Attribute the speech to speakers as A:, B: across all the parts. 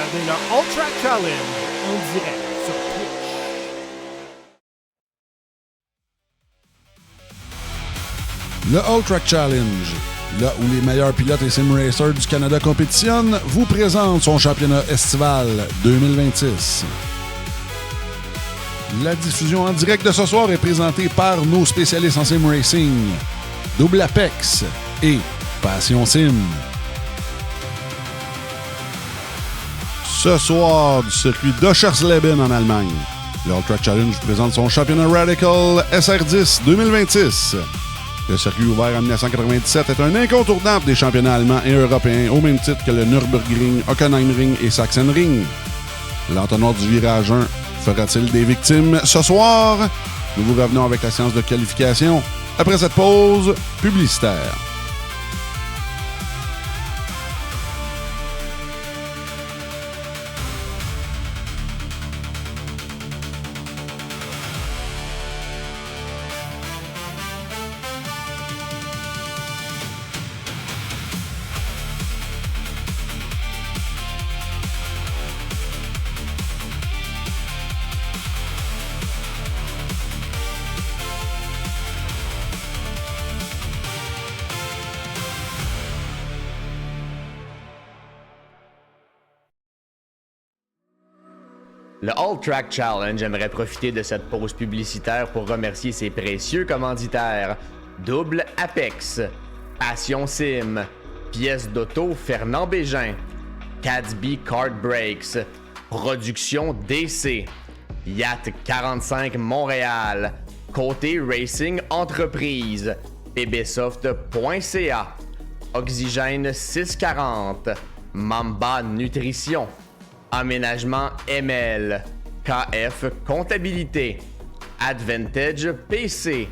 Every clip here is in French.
A: regardez le All Track Challenge en direct sur Twitch.
B: Le All Track Challenge, là où les meilleurs pilotes et sim racers du Canada compétitionnent, vous présente son championnat estival 2026. La diffusion en direct de ce soir est présentée par nos spécialistes en sim racing, Double Apex et Passion Sim. Ce soir, du circuit d'Oschersleben en Allemagne, le All Track Challenge vous présente son championnat Radical SR10 2026. Le circuit ouvert en 1997 est un incontournable des championnats allemands et européens au même titre que le Nürburgring, Hockenheimring et Sachsenring. L'entonnoir du virage 1 fera-t-il des victimes ce soir? Nous vous revenons avec la séance de qualification après cette pause publicitaire.
C: Le All Track Challenge aimerait profiter de cette pause publicitaire pour remercier ses précieux commanditaires. Double Apex, Passion Sim, Pièces d'auto Fernand Bégin, Cadsby Kart Brakes, Production DC, Yacht 45 Montréal, Côté Racing Entreprise, pbsoft.ca, Oxygène 640, Mamba Nutrition, Aménagement ML, KF Comptabilité, Advantage PC,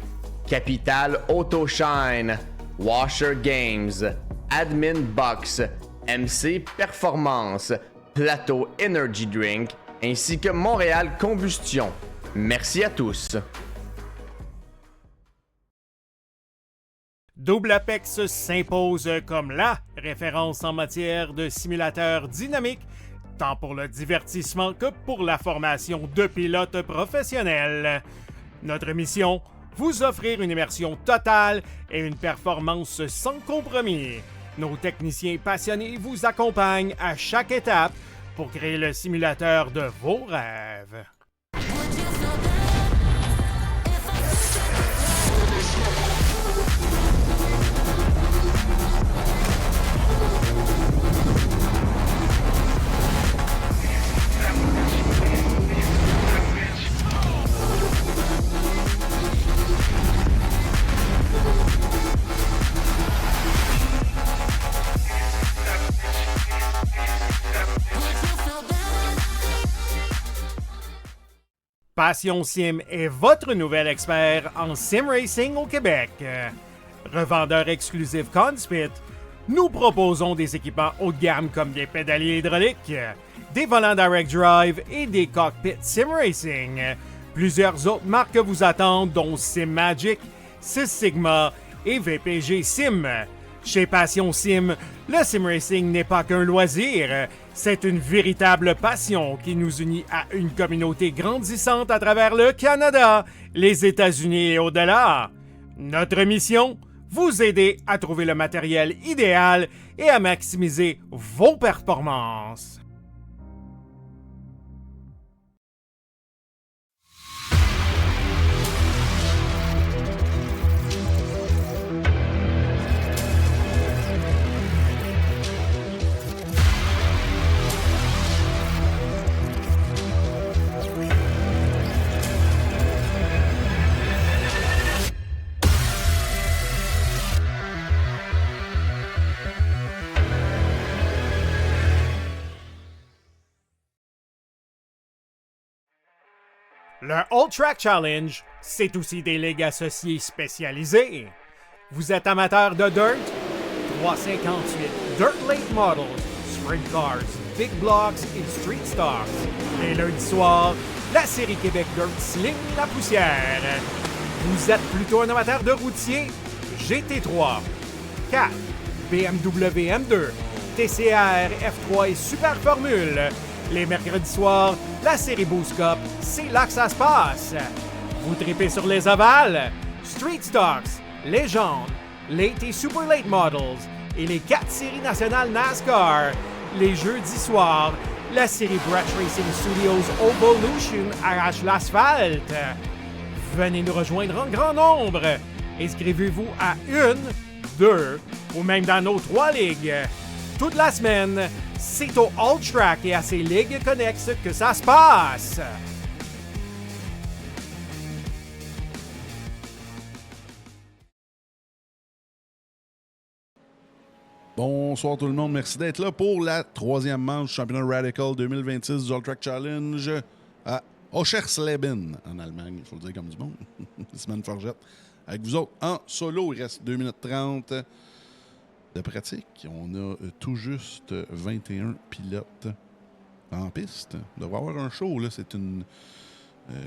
C: Capital Autoshine, Washer Games, Admin Box, MC Performance, Plateau Energy Drink, ainsi que Montréal Combustion. Merci à tous.
A: Double Apex s'impose comme la référence en matière de simulateurs dynamiques, tant pour le divertissement que pour la formation de pilotes professionnels. Notre mission, vous offrir une immersion totale et une performance sans compromis. Nos techniciens passionnés vous accompagnent à chaque étape pour créer le simulateur de vos rêves. Passion Sim est votre nouvel expert en sim racing au Québec. Revendeur exclusif Conspit, nous proposons des équipements haut de gamme comme des pédaliers hydrauliques, des volants direct drive et des cockpits sim racing. Plusieurs autres marques vous attendent, dont Sim Magic, Six Sigma et VPG Sim. Chez Passion Sim, le sim racing n'est pas qu'un loisir, c'est une véritable passion qui nous unit à une communauté grandissante à travers le Canada, les États-Unis et au-delà. Notre mission, vous aider à trouver le matériel idéal et à maximiser vos performances. Le All Track Challenge, c'est aussi des ligues associées spécialisées. Vous êtes amateur de dirt? 358 Dirt Late Models, Sprint Cars, Big Blocks et Street Stars. Les lundis soirs, la série Québec Dirt sling la poussière. Vous êtes plutôt un amateur de routier? GT3, 4, BMW M2, TCR, F3 et Super Formule. Les mercredis soirs, la série Boost Cup, c'est là que ça se passe. Vous tripez sur les ovales, Street Stocks, Légende, Late et Super Late Models et les 4 séries nationales NASCAR. Les jeudis soirs, la série Brett Racing Studios Evolution arrache l'asphalte. Venez nous rejoindre en grand nombre. Inscrivez-vous à 1, 2 ou même dans nos 3 ligues. Toute la semaine, c'est au All Track et à ses ligues connexes que ça se passe.
B: Bonsoir tout le monde, merci d'être là pour la 3e manche du championnat Radical 2026 du All Track Challenge à Oschersleben en Allemagne, il faut le dire comme du monde. Semaine Forgette. Avec vous autres, en solo, il reste 2 minutes 30 de pratique. On a tout juste 21 pilotes en piste. On devrait avoir un show, là. C'est une...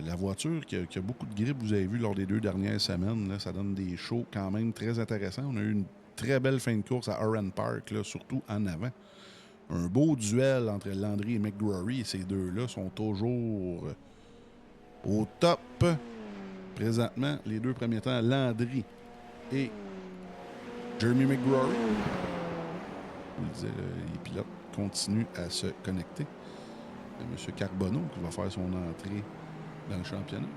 B: la voiture qui a beaucoup de grippe, vous avez vu lors des 2 dernières semaines, là, ça donne des shows quand même très intéressants. On a eu une très belle fin de course à Oran Park, là, surtout en avant. Un beau duel entre Landry et McGrory. Et ces deux-là sont toujours au top. Présentement, les 2 premiers temps, Landry et Jeremy McGrory. Je vous le disais, les pilotes continuent à se connecter. M. Carbonneau qui va faire son entrée dans le championnat.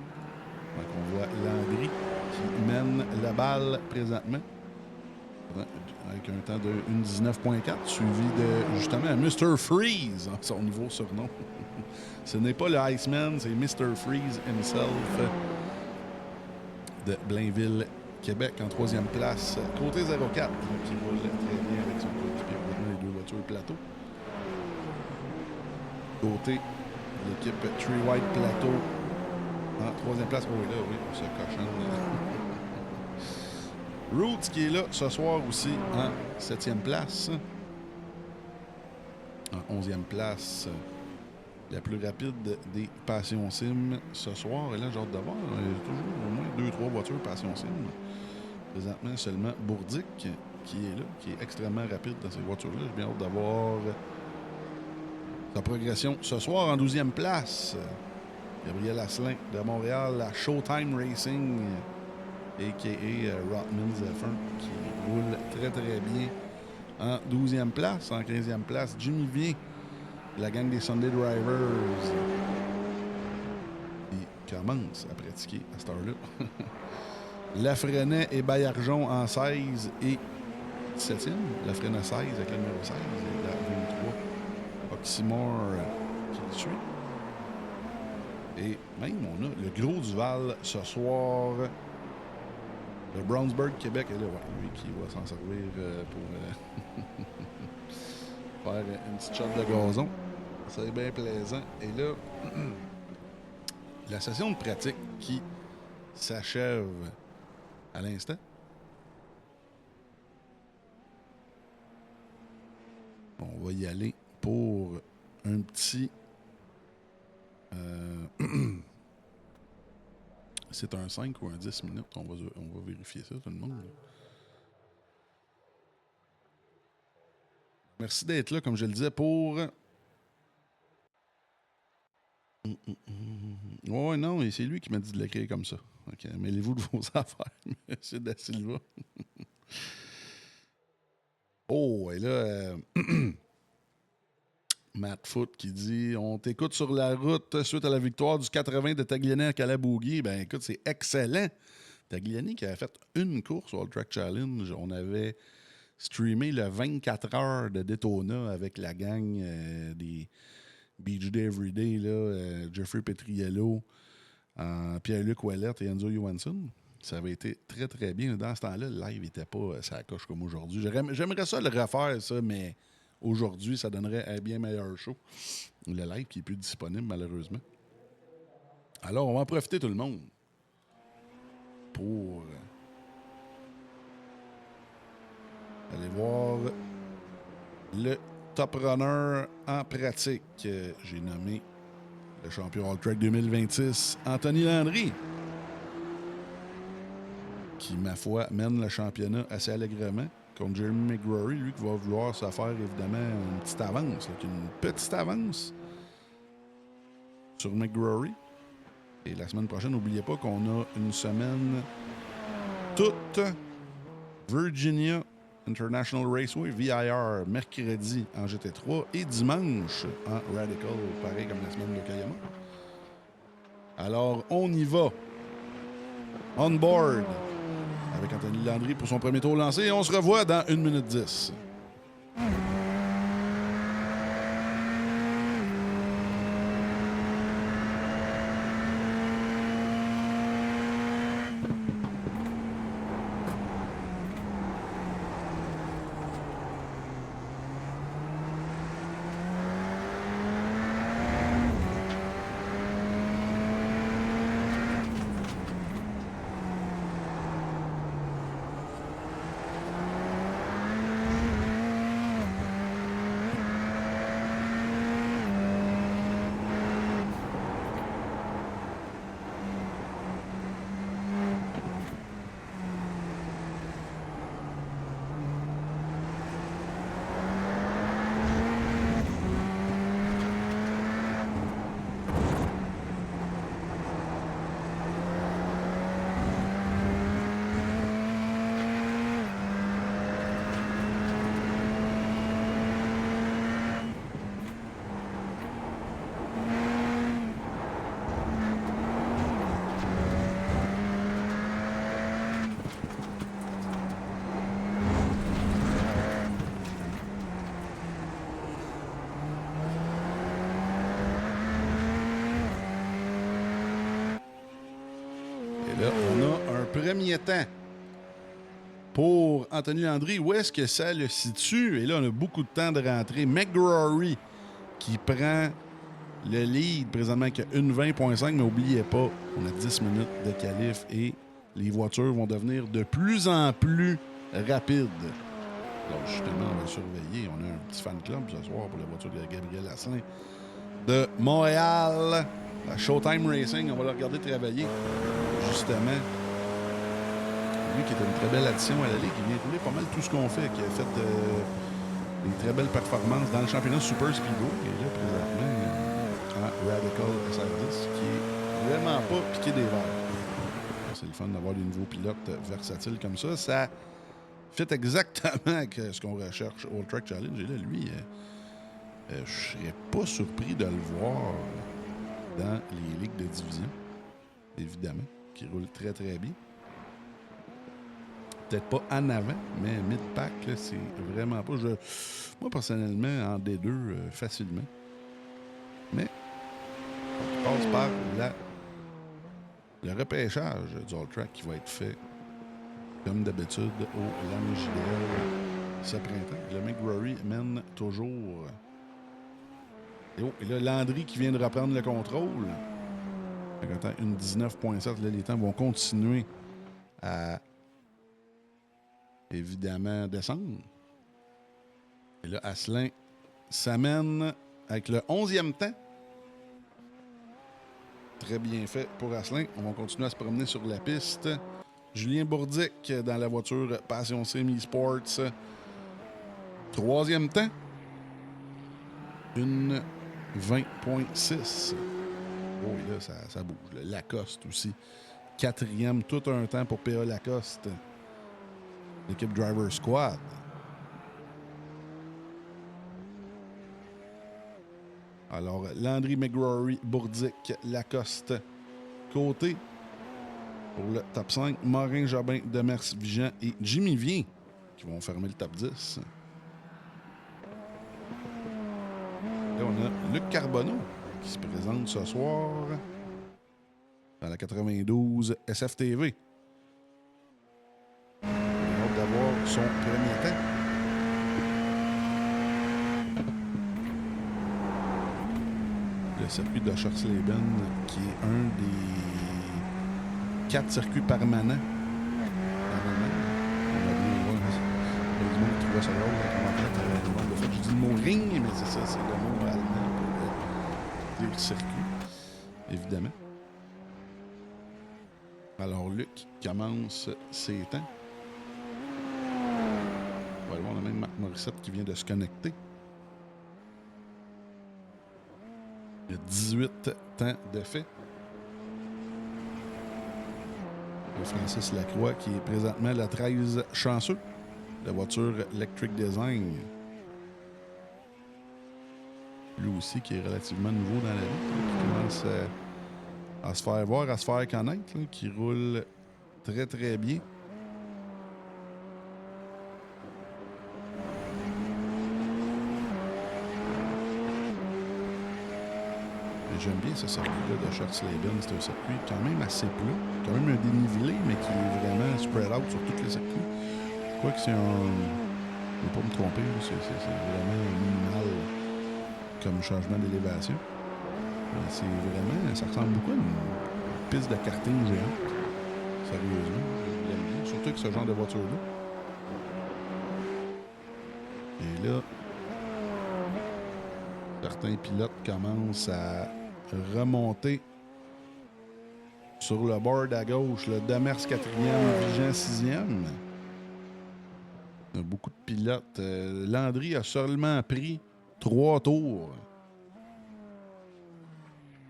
B: Donc on voit Landry qui mène la balle présentement avec un temps de 1:19.4 suivi de justement Mr. Freeze, son nouveau surnom. Ce n'est pas le Iceman, c'est Mr. Freeze himself de Blainville, Québec en 3e place. Côté 04 qui roule très bien avec son coéquipier. Les 2 voitures plateau. Côté l'équipe Tree White Plateau en 3e place. Oh, là, oui, on se cochonne. Roots qui est là ce soir aussi en 7e place. En 11e place, la plus rapide des Passion Sim ce soir. Et là, j'ai hâte de voir. Il y a toujours au moins 2-3 voitures Passion Sim. Présentement, seulement Bourdic qui est là, qui est extrêmement rapide dans ces voitures-là. J'ai bien hâte d'avoir sa progression ce soir en 12e place. Gabriel Asselin de Montréal, la Showtime Racing, a.k.a. Rotman Zephyr, qui roule très très bien en 12e place. En 15e place, Jimmy Vien, la gang des Sunday Drivers, qui commence à pratiquer à cette heure-là. Lafrenet et Baillargeon en 16 et 17e. Lafrenet 16 avec le numéro 16 et la 23. Oxymore qui le suit. Et même, on a le Gros Duval ce soir. Le Brownsburg Québec est là, ouais, lui qui va s'en servir pour faire une petite shot de gazon. C'est bien plaisant. Et là, la session de pratique qui s'achève à l'instant. On va y aller pour un petit... c'est un 5 ou un 10 minutes. On va vérifier ça, tout le monde. Merci d'être là, comme je le disais, pour... Ouais, non, et c'est lui qui m'a dit de l'écrire comme ça. OK, mêlez-vous de vos affaires, M. Da Silva. Oh, et là... Matt Foot qui dit « On t'écoute sur la route suite à la victoire du 80 de Tagliani à Calabougui. » Ben écoute, c'est excellent. Tagliani qui avait fait une course au All Track Challenge. On avait streamé le 24 heures de Daytona avec la gang des Beach Day Everyday, là, Jeffrey Petriello, Pierre-Luc Ouellette et Enzo Johansson. Ça avait été très, très bien. Dans ce temps-là, le live n'était pas ça coche comme aujourd'hui. J'aimerais ça le refaire, ça, mais... Aujourd'hui, ça donnerait un bien meilleur show. Le live qui n'est plus disponible, malheureusement. Alors, on va en profiter tout le monde pour aller voir le top runner en pratique. J'ai nommé le champion All Track 2026, Anthony Landry, qui, ma foi, mène le championnat assez allègrement. Contre Jeremy McGrory, lui qui va vouloir se faire évidemment une petite avance. Là, une petite avance. sur McGrory. Et la semaine prochaine, n'oubliez pas qu'on a une semaine toute Virginia International Raceway VIR mercredi en GT3 et dimanche en Radical, pareil comme la semaine de Kayama. Alors, on y va. On board avec Anthony Landry pour son premier tour lancé et on se revoit dans 1 minute 10. Là, on a un premier temps pour Anthony Landry. Où est-ce que ça le situe? Et là, on a beaucoup de temps de rentrer. McGrory qui prend le lead présentement avec une 20.5, mais n'oubliez pas, on a 10 minutes de qualif et les voitures vont devenir de plus en plus rapides. Alors, justement, on va surveiller. On a un petit fan club ce soir pour la voiture de Gabriel Asselin de Montréal. La Showtime Racing, on va le regarder travailler. Justement, lui qui est une très belle addition à la Ligue, il vient rouler pas mal tout ce qu'on fait, qui a fait des très belles performances dans le championnat Super Speedway. Et là, présentement, en Radical SR10, qui est vraiment pas piqué des verres. C'est le fun d'avoir des nouveaux pilotes versatiles comme ça. Ça fit exactement avec ce qu'on recherche au Track Challenge. Et là, lui, je serais pas surpris de le voir dans les ligues de division, évidemment, qui roule très, très bien. Peut-être pas en avant, mais mid-pack, là, c'est vraiment pas... moi, personnellement, en D2, facilement. Mais on passe par le repêchage du All-Track qui va être fait, comme d'habitude, au Lange JDL ce printemps. Le McGrory mène toujours... Et là, Landry qui vient de reprendre le contrôle. Une 19.7, là, les temps vont continuer à, évidemment, descendre. Et là, Asselin s'amène avec le 11e temps. Très bien fait pour Asselin. On va continuer à se promener sur la piste. Julien Bourdic dans la voiture Passion Sim Esports. 3e temps. Une 20.6. Oh, et là, ça bouge. Le Lacoste aussi. 4e, tout un temps pour PA Lacoste. L'équipe Driver Squad. Alors, Landry, McGrory, Bourdic, Lacoste. Côté, pour le top 5, Morin, Jobin, Demers, Vigent et Jimmy Vien qui vont fermer le top 10. Là, on a Luc Carbonneau qui se présente ce soir dans la 92 SFTV. On a hâte d'avoir son premier temps. Le circuit de Schorsleben, qui est un des 4 circuits permanents. Je dis le mot ring, mais c'est ça, c'est le mot allemand pour dire circuit, évidemment. Alors, Luc commence ses temps. On va voir, on a même Marc Morissette qui vient de se connecter. Il y a 18 temps de fait. Le Francis Lacroix qui est présentement la 13 chanceux. La voiture Electric Design. Lui aussi qui est relativement nouveau dans la lutte, qui commence à se faire voir, à se faire connaître, là, qui roule très très bien. J'aime bien ce circuit-là de Schersleben. C'est un circuit quand même assez plat, quand même un dénivelé, mais qui est vraiment spread out sur tous les circuits. Je crois que c'est un... Je ne vais pas me tromper, c'est vraiment minimal comme changement d'élévation. C'est vraiment... Ça ressemble beaucoup à une piste de karting géante. Sérieusement, je l'aime bien. Surtout avec ce genre de voiture-là. Et là, certains pilotes commencent à remonter sur le board à gauche. Le Demers 4e, Vigent 6e. Il y a beaucoup de pilotes. Landry a seulement pris 3 tours.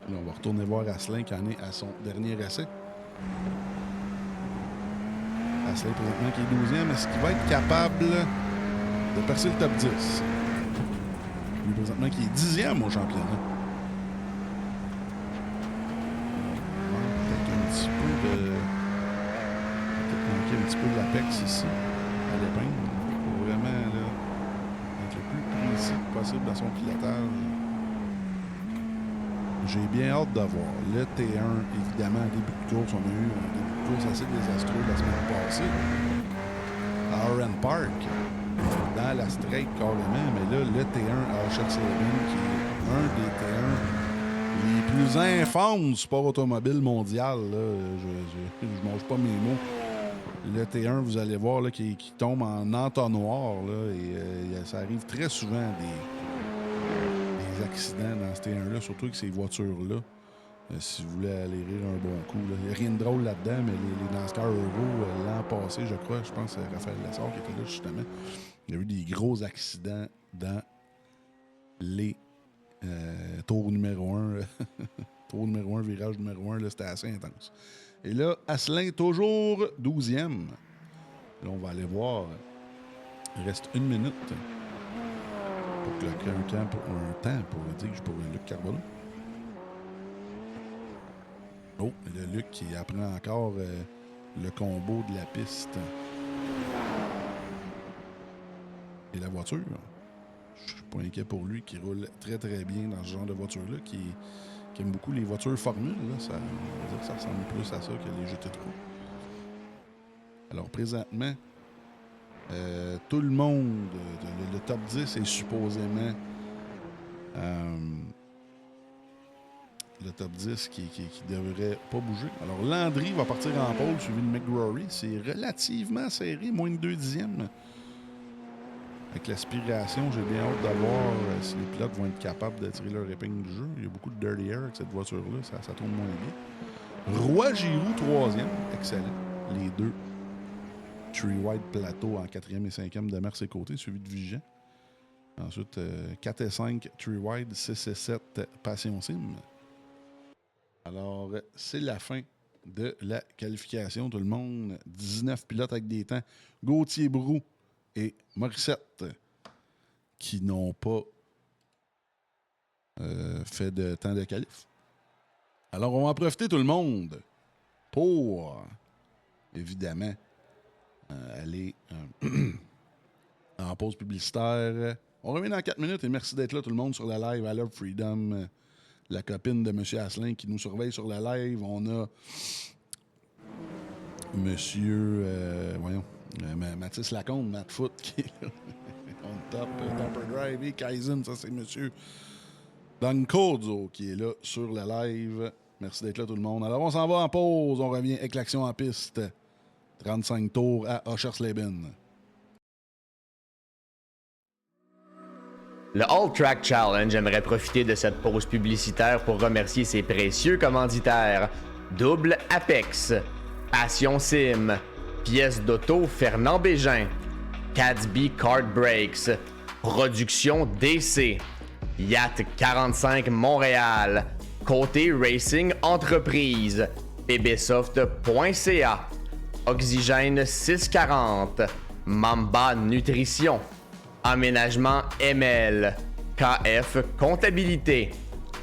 B: Là, on va retourner voir Asselin qui en est à son dernier essai. Asselin présentement qui est 12e. Est-ce qu'il va être capable de percer le top 10? Lui présentement qui est 10e au championnat. Peut-être un petit peu de l'apex ici, à l'épingle. Pour vraiment là, être le plus précis possible dans son pilotage. J'ai bien hâte de voir. Le T1, évidemment, en début de course, on a eu un début de course assez désastreux la semaine passée. À Oran Park, dans la straight carrément, mais là, le T1 à Schersleben, qui est un des T1 les plus infâmes du sport automobile mondial. Là. Je mange pas mes mots. Le T1, vous allez voir, là, qui tombe en entonnoir. Là, et ça arrive très souvent des accidents dans ce T1-là, surtout avec ces voitures-là. Si vous voulez aller rire un bon coup. Il n'y a rien de drôle là-dedans, mais les NASCAR Euro, l'an passé, je crois, je pense que c'est Raphaël Lessard qui était là, justement. Il y a eu des gros accidents dans les tours numéro 1. Tour numéro 1, virage numéro 1, là, c'était assez intense. Et là, Asselin, toujours 12e. Là, on va aller voir. Il reste 1 minute pour cloquer un temps pour dire pour Luc Carbonneau. Oh, le Luc qui apprend encore le combo de la piste. Et la voiture. Je suis pas inquiet pour lui, qui roule très très bien dans ce genre de voiture-là, qui aime beaucoup les voitures Formule. Là. Ça, on va dire que ça ressemble plus à ça que les GT3. Alors présentement, tout le monde, le top 10 est supposément le top 10 qui devrait pas bouger. Alors Landry va partir en pole, suivi de McGrory. C'est relativement serré, moins de 2 dixièmes. Avec l'aspiration, j'ai bien hâte de voir si les pilotes vont être capables de tirer leur épingle du jeu. Il y a beaucoup de dirty air avec cette voiture-là, ça tourne moins bien. Roy Giroux, 3e, excellent. Les deux. Tree White Plateau en 4e et 5e de Merce et Côté, suivi de Vigent. Ensuite, 4 et 5, Tree White, 6 et 7, Passion Sim. Alors, c'est la fin de la qualification, tout le monde. 19 pilotes avec des temps. Gauthier Brou et Morissette qui n'ont pas fait de temps de qualif. Alors, on va en profiter, tout le monde, pour, évidemment, aller en pause publicitaire. On revient dans 4 minutes et merci d'être là, tout le monde, sur la live à Love Freedom. La copine de M. Asselin qui nous surveille sur la live. On a Monsieur Mathis Lacombe, Matt Foot, qui est là. On top, Topper Drive et Kaizen, ça c'est M. Dankozo qui est là sur la live. Merci d'être là, tout le monde. Alors, on s'en va en pause. On revient avec l'action en piste. 35 tours à Oschersleben.
C: Le All Track Challenge aimerait profiter de cette pause publicitaire pour remercier ses précieux commanditaires. Double Apex, Passion Sim, Pièces d'auto Fernand Bégin, Cadsby Kart Brakes, Production DC, Yacht 45 Montréal, Côté Racing Entreprise, pbsoft.ca, Oxygène 640, Mamba Nutrition, Aménagement ML, KF Comptabilité,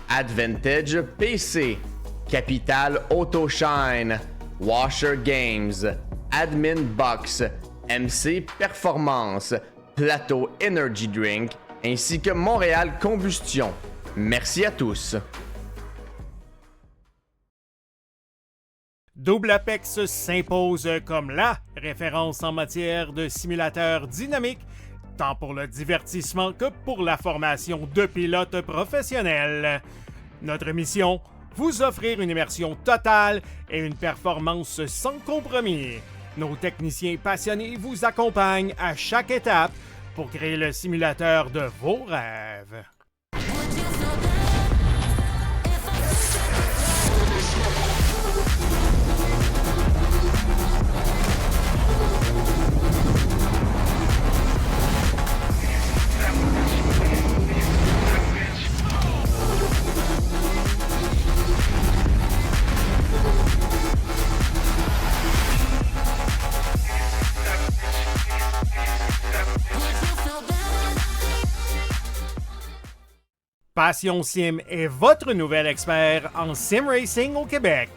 C: Advantage PC, Capital Autoshine, Washer Games, Admin Box, MC Performance, Plateau Energy Drink, ainsi que Montréal Combustion. Merci à tous.
A: Double Apex s'impose comme la référence en matière de simulateurs dynamiques, tant pour le divertissement que pour la formation de pilotes professionnels. Notre mission, vous offrir une immersion totale et une performance sans compromis. Nos techniciens passionnés vous accompagnent à chaque étape pour créer le simulateur de vos rêves. Passion Sim est votre nouvel expert en sim racing au Québec.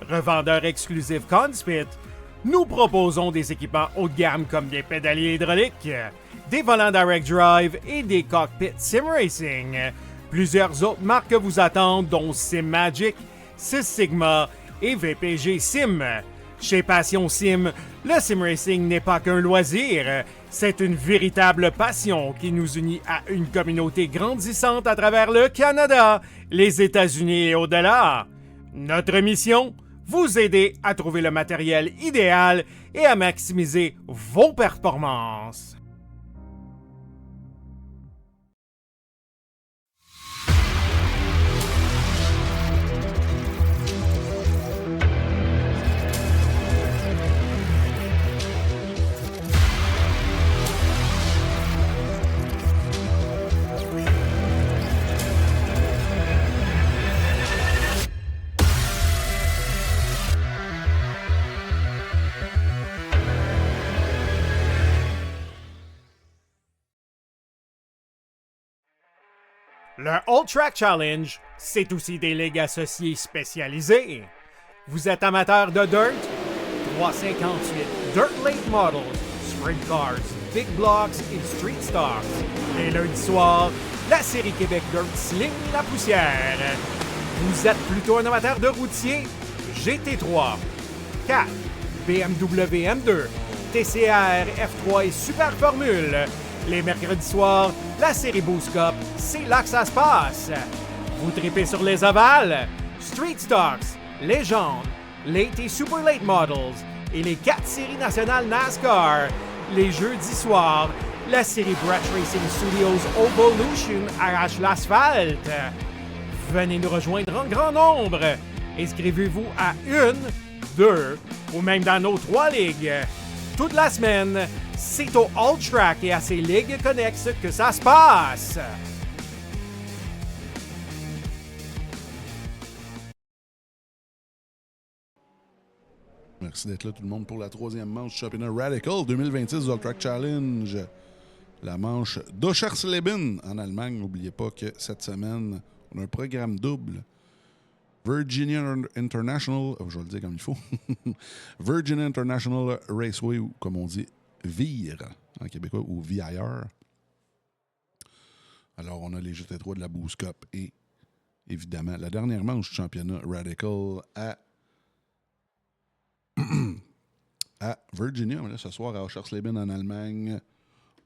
A: Revendeur exclusif Conspit, nous proposons des équipements haut de gamme comme des pédaliers hydrauliques, des volants direct drive et des cockpits sim racing. Plusieurs autres marques vous attendent, dont SimMagic, Six Sigma et VPG Sim. Chez Passion Sim, le sim racing n'est pas qu'un loisir, c'est une véritable passion qui nous unit à une communauté grandissante à travers le Canada, les États-Unis et au-delà. Notre mission, vous aider à trouver le matériel idéal et à maximiser vos performances. Le All Track Challenge, c'est aussi des ligues associées spécialisées. Vous êtes amateur de dirt? 358 Dirt Late Models, Sprint Cars, Big Blocks et Street Stars. Et lundi soir, la série Québec Dirt Sling la poussière. Vous êtes plutôt un amateur de routier? GT3, 4, BMW M2, TCR, F3 et Super Formule. Les mercredis soirs, la série Boost Cup, c'est là que ça se passe. Vous tripez sur les ovales, Street Stocks, Légende, Late et Super Late Models et les 4 séries nationales NASCAR. Les jeudis soirs, la série Brett Racing Studios Evolution arrache l'asphalte. Venez nous rejoindre en grand nombre. Inscrivez-vous à 1, 2 ou même dans nos 3 ligues. Toute la semaine, c'est au All Track et à ses ligues connexes que ça se passe.
B: Merci d'être là tout le monde pour la troisième manche du championnat Radical 2026 du All Track Challenge. La manche d'Oschersleben en Allemagne. N'oubliez pas que cette semaine, on a un programme double. Virginia International, je vais le dire comme il faut, Virginia International Raceway, ou comme on dit, VIR en québécois, ou VIR. Alors, on a les GT3 de la Boost Cup et, évidemment, la dernière manche du championnat Radical à Virginia. Mais là, ce soir, à Oschersleben en Allemagne,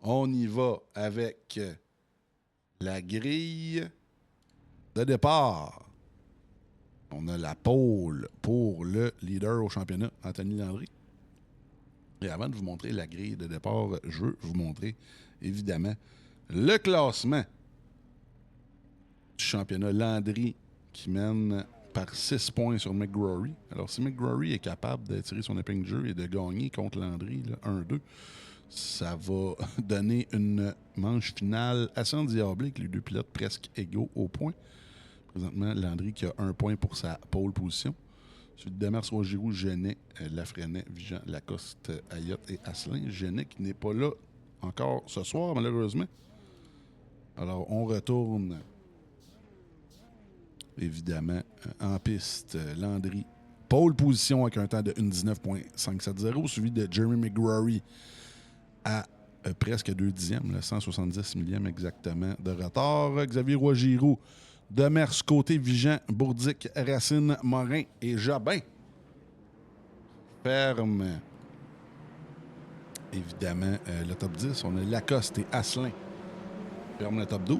B: on y va avec la grille de départ. On a la pole pour le leader au championnat, Anthony Landry. Et avant de vous montrer la grille de départ, je veux vous montrer, évidemment, le classement du championnat. Landry qui mène par 6 points sur McGrory. Alors, si McGrory est capable de tirer son épingle de jeu et de gagner contre Landry, là, 1-2, Ça va donner une manche finale assez endiablée avec les deux pilotes presque égaux au point. Présentement, Landry qui a 1 point pour sa pole position. Celui de Demers, Roy-Giroux, Genet, Lafrenet, Vigent, Lacoste, Ayotte et Asselin. Genet qui n'est pas là encore ce soir, malheureusement. Alors, on retourne, évidemment, en piste. Landry, pole position avec un temps de 1:19.570, suivi de Jeremy McGrory à presque 2 dixièmes, le 170 millième exactement de retard. Xavier Roy-Giroux, Demers, Côté, Vigent, Bourdic, Racine, Morin et Jobin ferme. Évidemment, le top 10, on a Lacoste et Asselin. Ferme le top 12.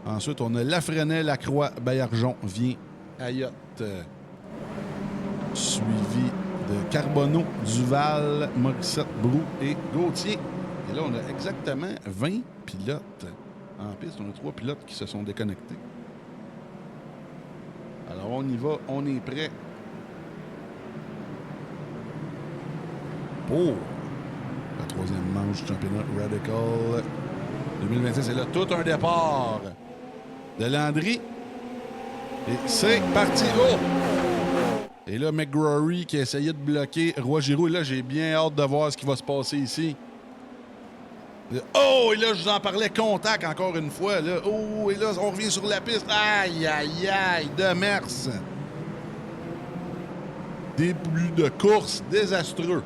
B: Ensuite, on a Lafrenet, Lacroix, Baillargeon, Vien, Ayotte. Suivi de Carbonneau, Duval, Morissette, Brou et Gauthier. Et là, on a exactement 20 pilotes en piste. On a 3 pilotes qui se sont déconnectés. Alors, on y va. On est prêt pour la 3e manche du championnat Radical 2026. Et là, tout un départ de Landry. Et c'est parti. Oh! Et là, McGrory qui a essayé de bloquer Roy-Giroux. Et là, j'ai bien hâte de voir ce qui va se passer ici. Oh! Et là, je vous en parlais, contact encore une fois. Là. Oh! Et là, on revient sur la piste. Aïe, aïe, aïe! Demers. Début de course désastreux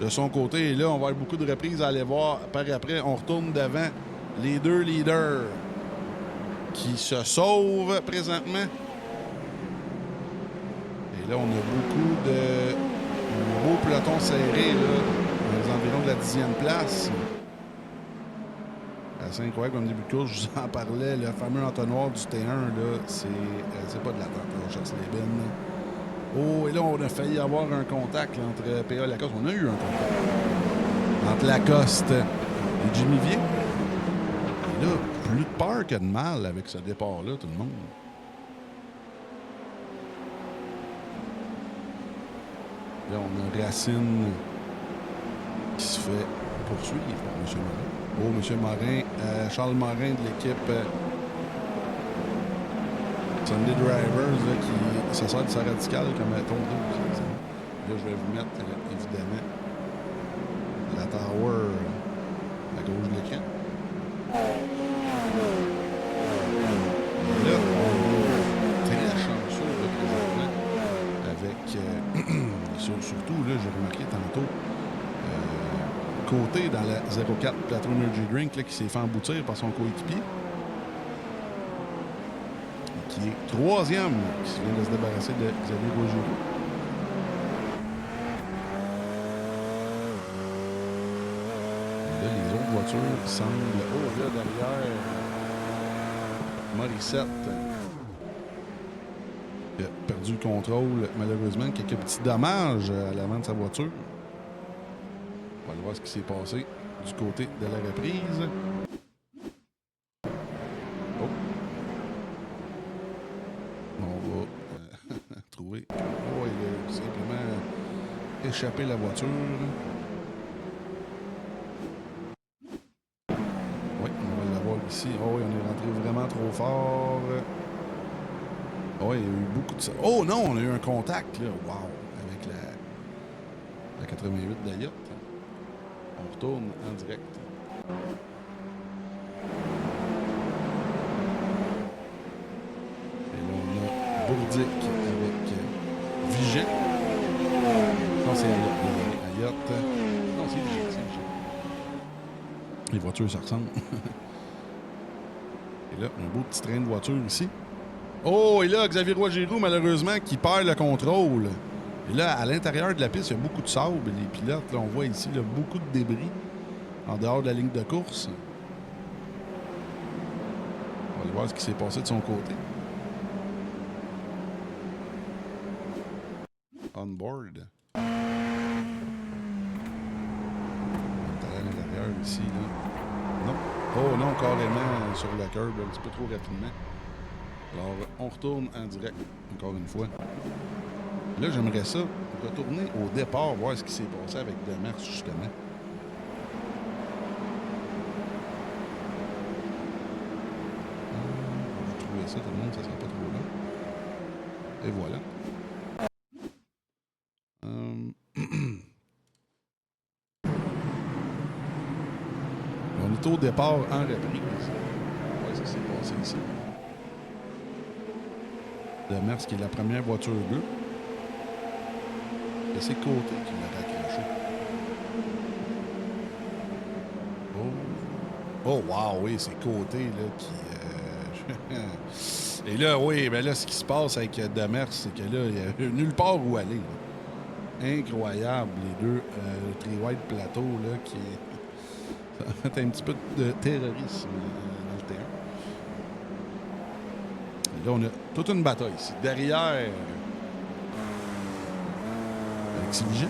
B: de son côté. Et là, on va avoir beaucoup de reprises à aller voir. Par après, on retourne devant les deux leaders qui se sauvent présentement. Et là, on a beaucoup de beaux pelotons serrés là, dans les environs de la 10e place. C'est incroyable comme début de course, je vous en parlais, le fameux entonnoir du T1, là, c'est pas de l'attente, Rochers-les-Bains. Oh, et là, on a failli avoir un contact là, entre PA et Lacoste. On a eu un contact entre Lacoste et Jimmy Vier. Et là, plus de peur que de mal avec ce départ-là, tout le monde. Là, on a Racine qui se fait poursuivre par M. Morin. Oh, M. Morin, Charles Morin de l'équipe Sunday Drivers là, qui se sert de sa radicale comme un ton d'eau. Là, je vais vous mettre, évidemment, la Tower à gauche de l'écran. Là, on est très chanceux là, présentement avec... surtout, là, j'ai remarqué tantôt, Côté dans la 04 Plateau Energy Drink là, qui s'est fait emboutir par son coéquipier. Qui est 3e, qui vient de se débarrasser de Xavier Roy-Giroux. Là, les autres voitures semblent... Oh, là, derrière, Morissette qui a perdu le contrôle, malheureusement. Quelques petits dommages à l'avant de sa voiture. On va aller voir ce qui s'est passé du côté de la reprise. Oh. On va trouver... Oh, il a simplement échappé la voiture. Oui, on va l'avoir ici. Oh, oui, on est rentré vraiment trop fort. Oh, il y a eu beaucoup de... Oh non, on a eu un contact, là. Wow! Avec la 88 d'Ayotte. On retourne en direct. Et là, on a Bourdic avec Vigent. Non, c'est Ayotte. Non, c'est Vigent. Les voitures, ça ressemble. Et là, un beau petit train de voiture ici. Oh, et là, Xavier Roy-Giroux, malheureusement, qui perd le contrôle. Et là, à l'intérieur de la piste, il y a beaucoup de sable. Les pilotes, là, on voit ici là, beaucoup de débris en dehors de la ligne de course. On va aller voir ce qui s'est passé de son côté. On board. On est à l'intérieur ici. Là. Non. Oh non, carrément sur la curve, un petit peu trop rapidement. Alors, on retourne en direct, encore une fois. Là, j'aimerais ça retourner au départ, voir ce qui s'est passé avec Demers, justement. surveiller ça, tout le monde, ça sera pas trop long. Et voilà. On est au départ en reprise. Ouais, ça s'est passé ici. Demers, qui est la première voiture bleue. Et c'est Côté qui l'a raccroché. Oh, wow, oui, c'est Côté là, qui... Et là, oui, ben là, ce qui se passe avec Demers, c'est que là, il n'y a nulle part où aller. Là. Incroyable, les deux tri-white plateau, là, qui... Ça fait un petit peu de terrorisme dans le terrain. Et là, on a toute une bataille ici. Derrière... Alexis Vigent.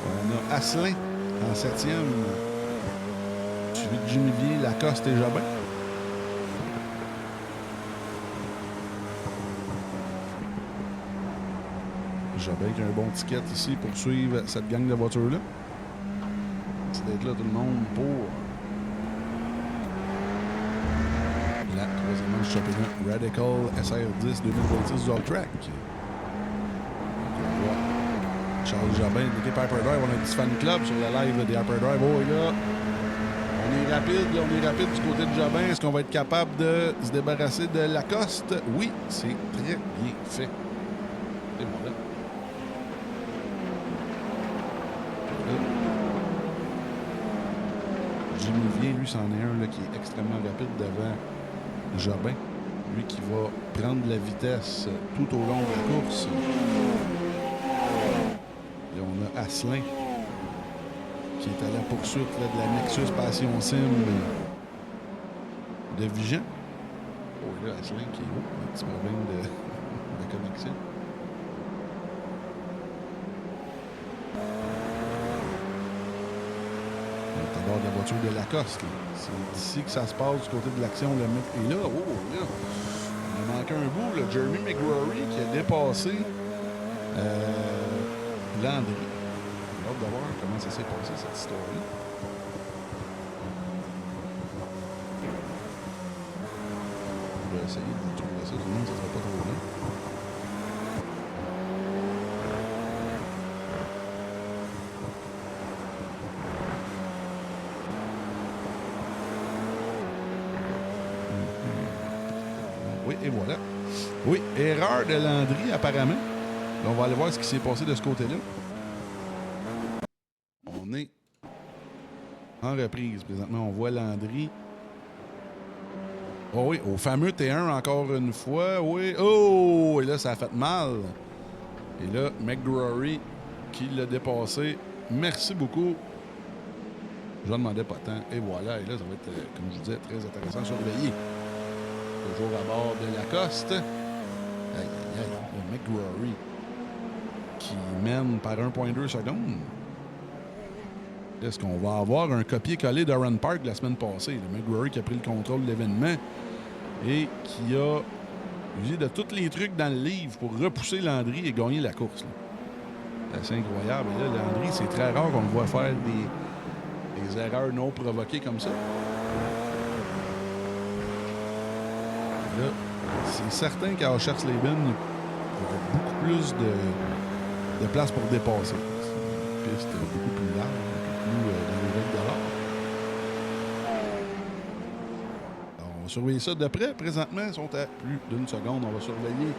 B: On a Asselin en 7e. Suivi de Jimmy Vier, Lacoste et Jobin. Jobin qui a un bon ticket ici pour suivre cette gang de voitures-là. C'est d'être là tout le monde pour la troisième manche championnat Radical SR10 2026 du All-Track. Charles Jobin de l'équipe Hyperdrive, on a un petit fan club sur le live des Hyperdrive. Oh, et là, on est rapide du côté de Jobin. Est-ce qu'on va être capable de se débarrasser de Lacoste? Oui, c'est très bien fait. Et voilà. Jimmy Vier, lui, c'en est un là, qui est extrêmement rapide devant Jobin. Lui qui va prendre la vitesse tout au long de la course. Et on a Asselin qui est à la poursuite là, de la Nexus Passion Sim de Vigent. Oh, là, Asselin qui est haut. Un petit problème de connexion. De la voiture de Lacoste. C'est ici que ça se passe du côté de l'action. Le mec est là. Oh, là. On a manqué un bout. Là. Jeremy McGrory qui a dépassé Landry. J'ai hâte de voir comment ça s'est passé, cette histoire-là. On va essayer de trouver ça. Tout le monde, ça ne sera pas trop long. Oui, et voilà. Oui, erreur de Landry, apparemment. Là, on va aller voir ce qui s'est passé de ce côté-là. On est en reprise. Présentement, on voit Landry. Oh oui, au fameux T1 encore une fois. Oui. Oh! Et là, ça a fait mal. Et là, McGrory qui l'a dépassé. Merci beaucoup. Je n'en demandais pas tant. Et voilà. Et là, ça va être, comme je vous disais, très intéressant à surveiller. Toujours à bord de Lacoste. Aïe, aïe, aïe. Le McGrory qui mène par 1,2 secondes. Est-ce qu'on va avoir un copier-coller d'Aaron Park la semaine passée? Le McGrory qui a pris le contrôle de l'événement et qui a usé de tous les trucs dans le livre pour repousser Landry et gagner la course. C'est assez incroyable. Et là, Landry, c'est très rare qu'on le voit faire des erreurs non provoquées comme ça. Là, c'est certain qu'à Oschersleben, il y a beaucoup plus de place pour dépasser. C'est une piste beaucoup plus large, beaucoup plus dans les règles de l'art. On va surveiller ça de près. Présentement, ils sont à plus d'une seconde. On va surveiller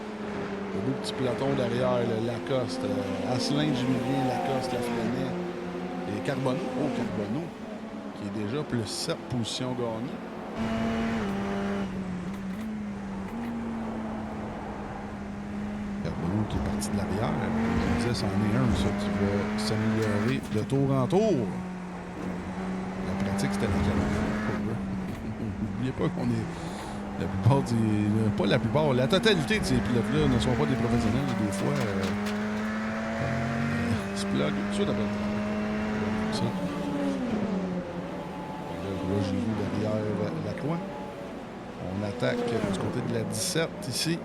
B: le beau petit peloton derrière, le Lacoste, Asselin, Julien, Lacoste, Lafrenière et Carbonneau. Oh, Carbonneau, qui est déjà plus 7 positions gagnées. Carbonneau qui est parti de l'arrière. Je disais, c'en est un, ça, qui va s'améliorer de tour en tour. La pratique, c'était la caméra. N'oubliez pas qu'on est... La plupart des... Pas la plupart, la totalité de ces pilotes-là ne sont pas des professionnels. Des fois, se plug. Ça, t'as pas le temps. Ça. Là, j'ai vu derrière la croix. On attaque du côté de la 17 ici.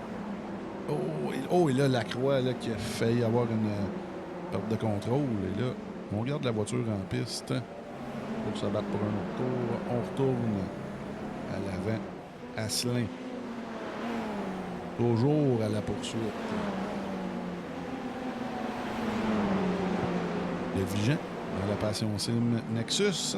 B: Oh, et là, la croix là, qui a failli avoir une perte de contrôle. Et là, on regarde la voiture en piste pour se battre pour un autre tour. On retourne à l'avant. Asselin Toujours à la poursuite. Le Vigent dans la Passion Sim Nexus. Je sais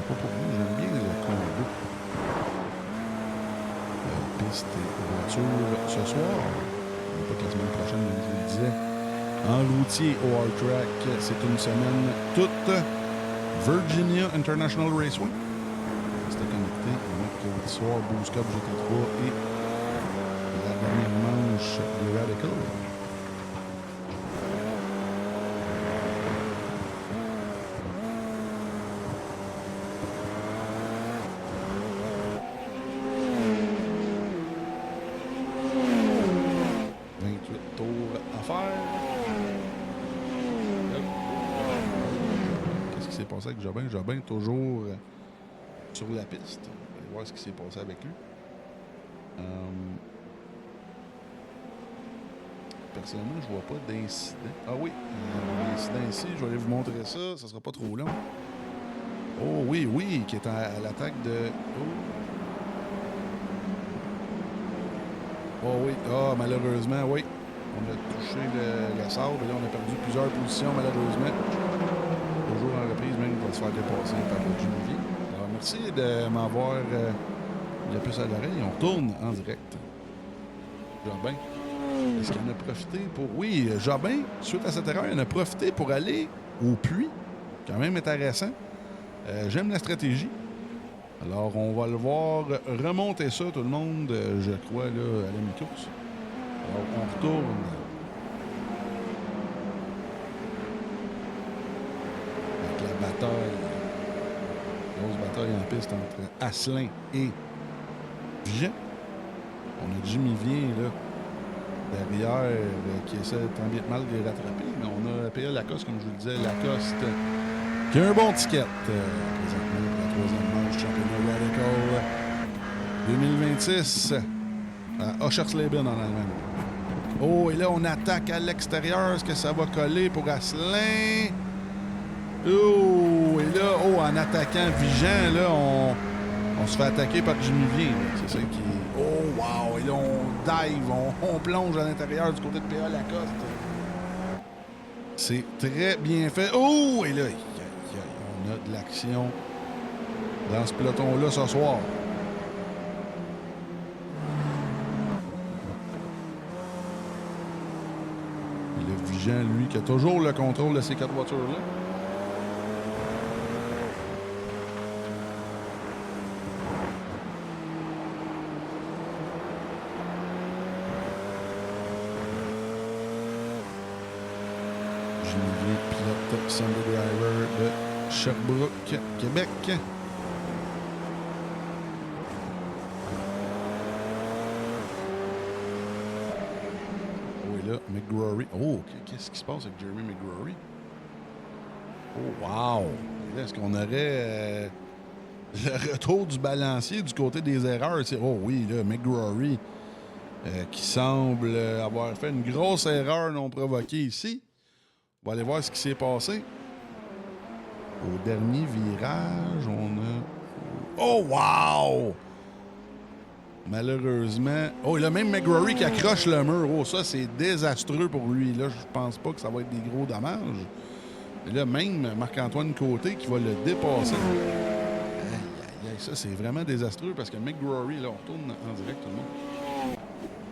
B: pas pour vous, j'aime bien le combo. Piste et voiture ce soir. Pas que la semaine prochaine, je vous le disais. En routier au Hard Track, c'est une semaine toute Virginia International Raceway. C'était connecté mercredi soir, Boost Cup GT3 et la dernière manche des Radical. Avec Jobin. Jobin toujours sur la piste. On va aller voir ce qui s'est passé avec lui. Personnellement, je vois pas d'incident. Ah oui, l'incident ici, je vais aller vous montrer ça. Ça sera pas trop long. Oh oui, oui, qui est à l'attaque de... Oh oui, ah malheureusement, oui. On a touché le sable et là, on a perdu plusieurs positions malheureusement. Toujours en reprise, même, il va se faire dépasser par le Jimmy V. Alors, merci de m'avoir la puce à l'oreille. On retourne en direct. Jobin, est-ce qu'il en a profité pour... Oui, Jobin, suite à cette erreur, il en a profité pour aller au puits. Quand même intéressant. J'aime la stratégie. Alors, on va le voir remonter ça, tout le monde, je crois, là, à la mi-course. Alors, on retourne... Grosse bataille en piste entre Asselin et Vigent. On a Jimmy Vien là, derrière qui essaie tant bien que mal de les rattraper. Mais on a PL Lacoste, comme je vous le disais, Lacoste qui a un bon ticket présentement pour la troisième manche championnat Radical 2026 à Oschersleben en Allemagne. Oh, et là, on attaque à l'extérieur. Est-ce que ça va coller pour Asselin? Oh, et là, en attaquant Vigent, là, on se fait attaquer par Jimmy Vien. C'est ça qui... Oh, wow! Et là, on dive, on plonge à l'intérieur du côté de PA Lacoste. C'est très bien fait. Oh! Et là, on a de l'action dans ce peloton-là ce soir. Et le Vigent, lui, qui a toujours le contrôle de ces quatre voitures-là. Pilote Sunday Driver de Sherbrooke, Québec. Oui, là, McGrory. Oh, qu'est-ce qui se passe avec Jeremy McGrory? Oh, wow! Est-ce qu'on aurait le retour du balancier du côté des erreurs? Oh oui, là, McGrory qui semble avoir fait une grosse erreur non provoquée ici. On va aller voir ce qui s'est passé. Au dernier virage, on a... Oh, wow! Malheureusement... Oh, il y a même McGrory qui accroche le mur. Oh, ça, c'est désastreux pour lui. Là, je pense pas que ça va être des gros dommages. Et là, même Marc-Antoine Côté qui va le dépasser. Aïe, ça, c'est vraiment désastreux parce que McGrory, là, on retourne en direct, tout le monde.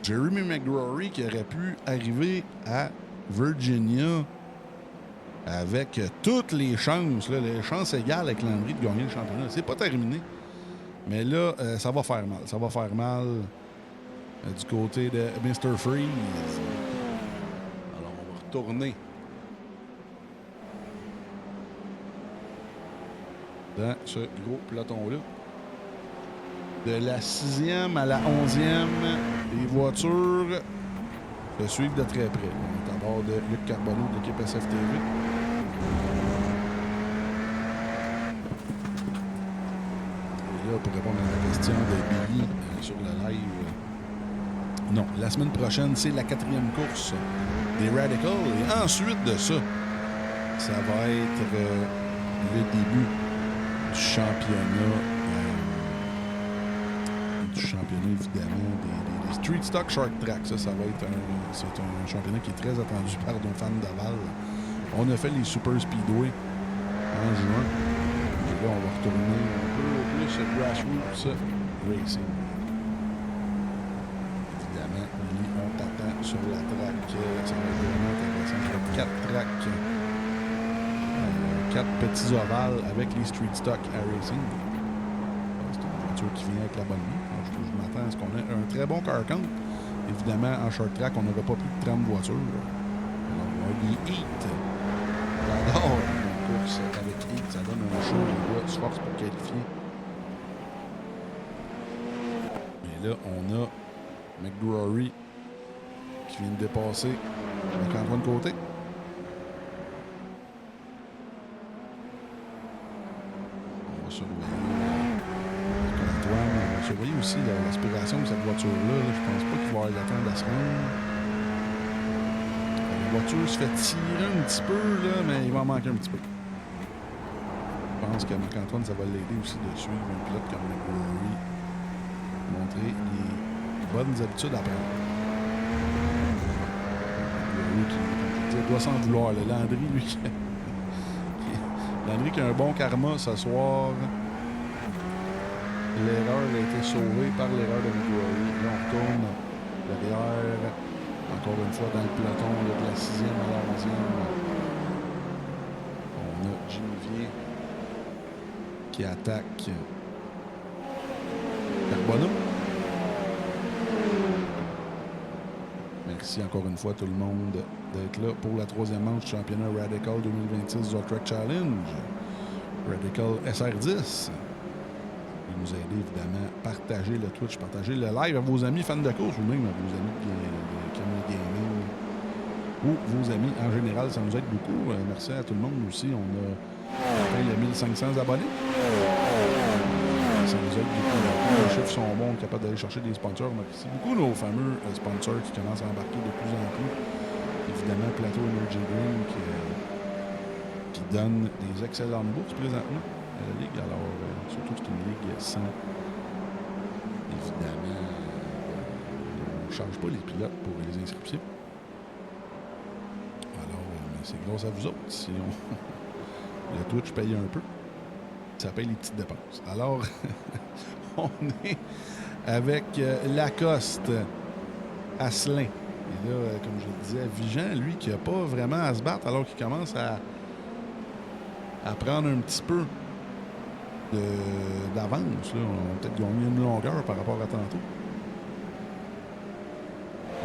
B: Jeremy McGrory qui aurait pu arriver à Virginia avec toutes les chances, là, les chances égales avec Landry de gagner le championnat. C'est pas terminé. Mais là, ça va faire mal. Ça va faire mal du côté de Mr. Freeze. Alors, on va retourner dans ce gros peloton-là. De la 6e à la 11e, les voitures se suivent de très près. On est à bord de Luc Carbonneau de l'équipe SFTV. Et là, pour répondre à la question de Billy sur le live, non, la semaine prochaine, c'est la 4e course des Radical. Et ensuite de ça, ça va être le début du championnat. Évidemment, des Street Stock Short Track. Ça va être c'est un championnat qui est très attendu par nos fans d'aval. On a fait les Super Speedway en juin. Et là, on va retourner un peu plus sur Grassroots Racing. Évidemment, on t'attend sur la track. Ça va être vraiment intéressant. Il y a 4 tracks. 4 petits ovales avec les Street Stock à Racing. C'est une voiture qui vient avec la bonne main. Je m'attends à ce qu'on ait un très bon car count. Évidemment, en short track, on n'aurait pas plus de 30 voitures. Alors, on va des heats. J'adore une course avec heat. Ça donne un show. Les gars se forcent pour qualifier. Et là, on a McGrory qui vient de dépasser Marc-Antoine Côté. On va surveiller Marc-Antoine. On va surveiller aussi l'aspiration de cette voiture-là. Je pense pas qu'il va avoir le temps de la se rendre. La voiture se fait tirer un petit peu, là, mais il va en manquer un petit peu. Je pense que Marc-Antoine, ça va l'aider aussi de suivre un pilote comme McGrory. Montrer les bonnes habitudes à prendre. Il doit s'en vouloir. Là. Landry, lui, Landry qui a un bon karma ce soir. L'erreur a été sauvée par l'erreur de McGrory. Là, on retourne derrière. Encore une fois dans le peloton, là, de la 6e à la 11e. On a Genevier qui attaque Carbonneau. Merci encore une fois tout le monde d'être là pour la 3e manche du championnat Radical 2026 du Track Challenge. Radical SR10. Vous nous aidez évidemment à partager le Twitch, partager le live à vos amis fans de course ou même à vos amis de Camille Gaming ou vos amis en général. Ça nous aide beaucoup. Merci à tout le monde aussi. On a atteint les 1500 abonnés. Ça nous aide beaucoup. Les chiffres sont bons, on est capable d'aller chercher des sponsors. Merci beaucoup nos fameux sponsors qui commencent à embarquer de plus en plus. Évidemment, Plateau Energy Drink qui donne des excellentes bourses présentement à la Ligue. Alors, surtout que c'est une Ligue sans. Évidemment, on ne change pas les pilotes pour les inscriptions. Alors, c'est grâce à vous autres. Si on... le Twitch paye un peu. Ça paye les petites dépenses. Alors, on est avec Lacoste, Asselin. Et là, comme je le disais, Vigent, lui, qui n'a pas vraiment à se battre, alors qu'il commence à prendre un petit peu d'avance. Là. On a peut-être gagné une longueur par rapport à tantôt.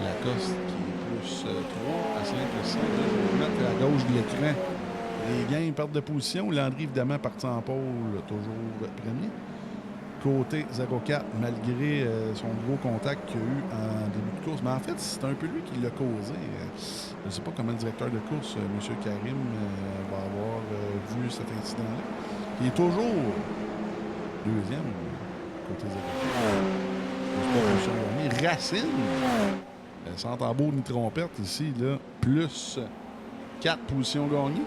B: Lacoste qui est plus 3, Asselin plus 5. Je vais vous mettre à gauche de l'écran. Les gains, perte de position. Landry, évidemment, parti en pôle, toujours premier. Côté 0-4, malgré son gros contact qu'il y a eu en début de course. Mais en fait, c'est un peu lui qui l'a causé. Je ne sais pas comment le directeur de course, M. Karim, va avoir vu cet incident-là. Il est toujours deuxième, côté 0-4. Racine, sans tambour ni trompette, ici, là, plus 4 positions gagnées.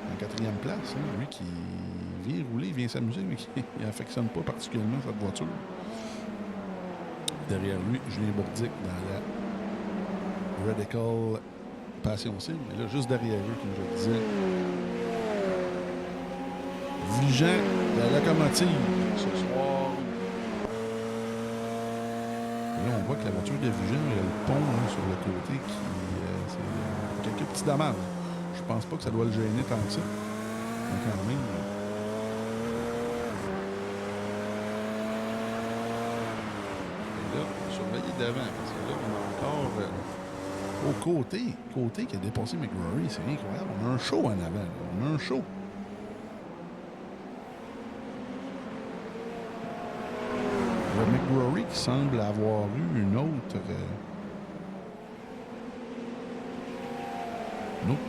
B: En 4e place, hein, lui qui vient rouler, il vient s'amuser, mais qui n'affectionne pas particulièrement cette voiture. Derrière lui, Julien Bourdic dans la Radical Passion Sim. Et là, juste derrière eux, comme je le disais, Vigent, la locomotive ce soir. Et là, on voit que la voiture de Vigent, il y a le pont là, sur le côté qui c'est quelques petits dommages. Je pense pas que ça doit le gêner tant que ça. Mais quand même. Et là, surveiller devant. Parce que là, on a encore au côté qui a dépassé McGrory. C'est incroyable. On a un show en avant. Là. On a un show. Le McGrory qui semble avoir eu une autre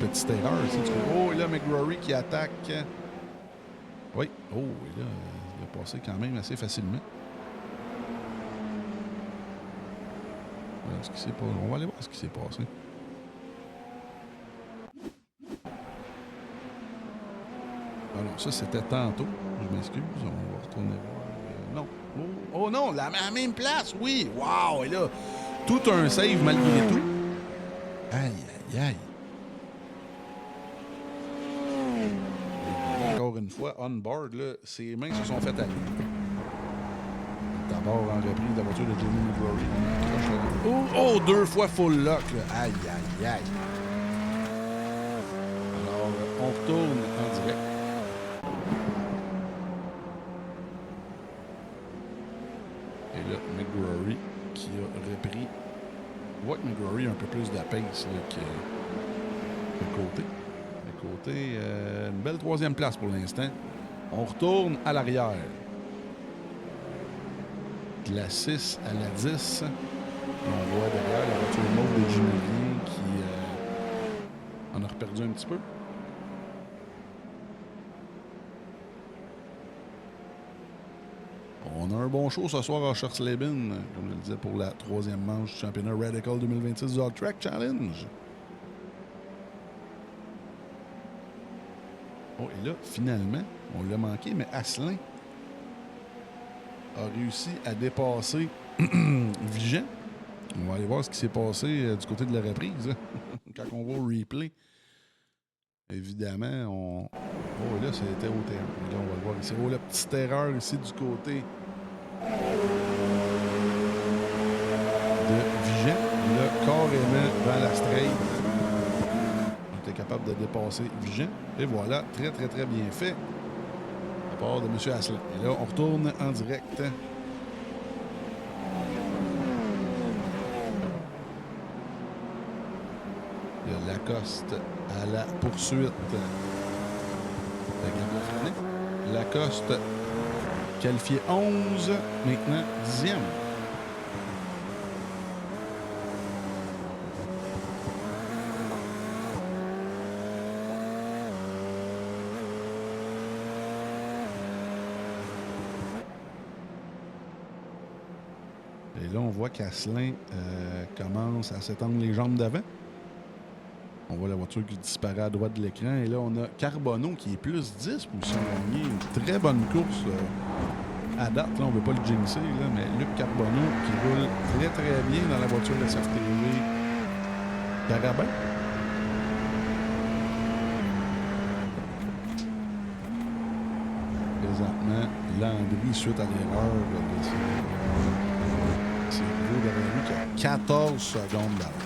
B: petite erreur. Si tu oh, et là, McGrory qui attaque. Oui. Oh, et là, il a passé quand même assez facilement. Ce qui s'est passé. On va aller voir ce qui s'est passé. Ah non, ça c'était tantôt. Je m'excuse, on va retourner voir. Non. Oh non, à la même place, oui. Wow, et là, tout un save malgré tout. Aïe, aïe, aïe. Encore une fois, on board, là, ses mains se sont fait aller. D'abord en reprise de la voiture de Jamie McGrory. Oh, 2 fois full lock, là. Aïe, aïe, aïe. Alors, on retourne en direct. Et là, McGrory qui a repris. On voit que McGrory a un peu plus de pace là, que le côté. Le côté, une belle 3e place pour l'instant. On retourne à l'arrière. De la 6 à la 10. On voit derrière la voiture mauve de Jimmy Vien qui en a reperdu un petit peu. On a un bon show ce soir à Oschersleben, comme je le disais, pour la 3e manche du championnat Radical 2026 du All Track Challenge. Oh, et là, finalement, on l'a manqué, mais Asselin a réussi à dépasser Vigent. On va aller voir ce qui s'est passé du côté de la reprise. Quand on va au replay, évidemment, on... Oh, là, c'était au terrain. Là, on va le voir ici. Oh, la petite erreur ici du côté de Vigent. Là, carrément dans la straight. On était capable de dépasser Vigent. Et voilà, très, très, très bien fait. À part de M. Asselin. Et là, on retourne en direct. Il y a Lacoste à la poursuite. Lacoste qualifié 11, maintenant 10e. Et là, on voit qu'Asselin commence à s'étendre les jambes d'avant. On voit la voiture qui disparaît à droite de l'écran. Et là, on a Carbonneau qui est plus 10 pour s'en gagner. Une très bonne course à date. Là, on ne veut pas le jinxer, là, mais Luc Carbonneau qui roule très, très bien dans la voiture de SFTV Carabin. Présentement, Landry, suite à l'erreur de ses rivaux derrière lui, qui a 14 secondes d'avance.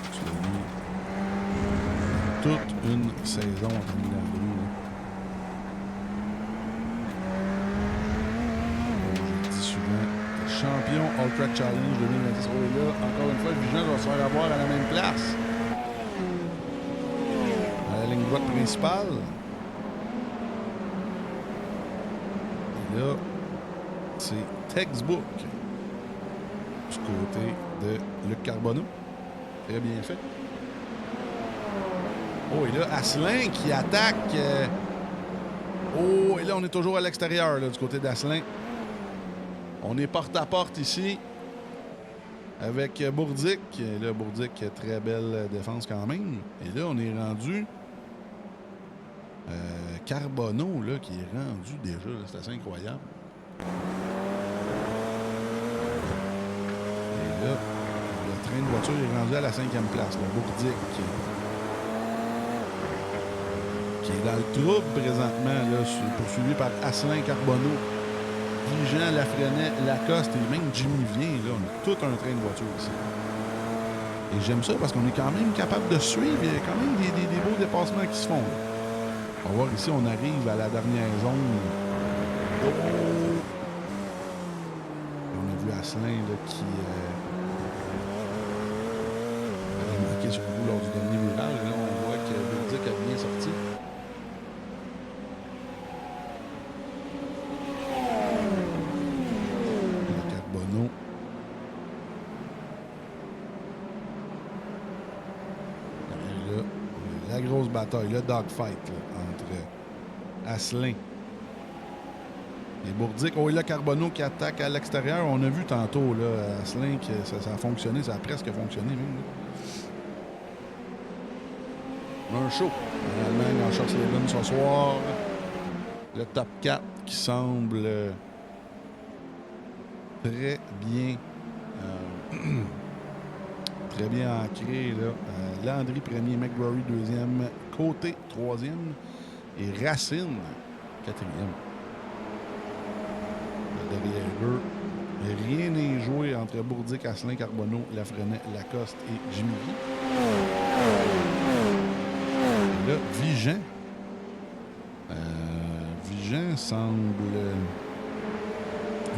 B: Toute une saison en Tony Landry. Je dis souvent, champion All Track Challenge 2026. Et là, encore une fois, Vigent va se faire avoir à la même place. À la ligne droite principale. Et là, c'est textbook du côté de Luc Carbonneau. Très bien fait. Oh, et là, Asselin qui attaque. Oh, et là, on est toujours à l'extérieur, du côté d'Asselin. On est porte à porte ici avec Bourdic. Et là, Bourdic, très belle défense quand même. Et là, on est rendu Carbonneau, là, qui est rendu déjà. C'est assez incroyable. Et là, le train de voiture est rendu à la 5e place. Là. Bourdic. Qui est dans le trouble présentement, là, poursuivi par Asselin, Carbonneau, Vigent, Lafrenet, Lacoste et même Jimmy Vien. Là, on a tout un train de voiture ici. Et j'aime ça parce qu'on est quand même capable de suivre. Il y a quand même des beaux dépassements qui se font. Là. On va voir ici, on arrive à la dernière zone. Oh! On a vu Asselin là, qui avait manqué sur le bout lors du dernier virage. Et là, on voit que Bourdic a bien sorti. La grosse bataille, le dogfight entre Asselin et Bourdic. Oh, et là, Carbonneau qui attaque à l'extérieur. On a vu tantôt, là, Asselin, que ça a fonctionné, ça a presque fonctionné même. Un show en Allemagne, en Oschersleben ce soir. Le top 4 qui semble très bien très bien ancré. Là. Landry premier, McGrory deuxième, Côté troisième et Racine quatrième. Derrière eux, rien n'est joué entre Bourdic, Asselin, Carbonneau, Lafrenet, Lacoste et Jimmy V. Et là, Vigent. Vigent semble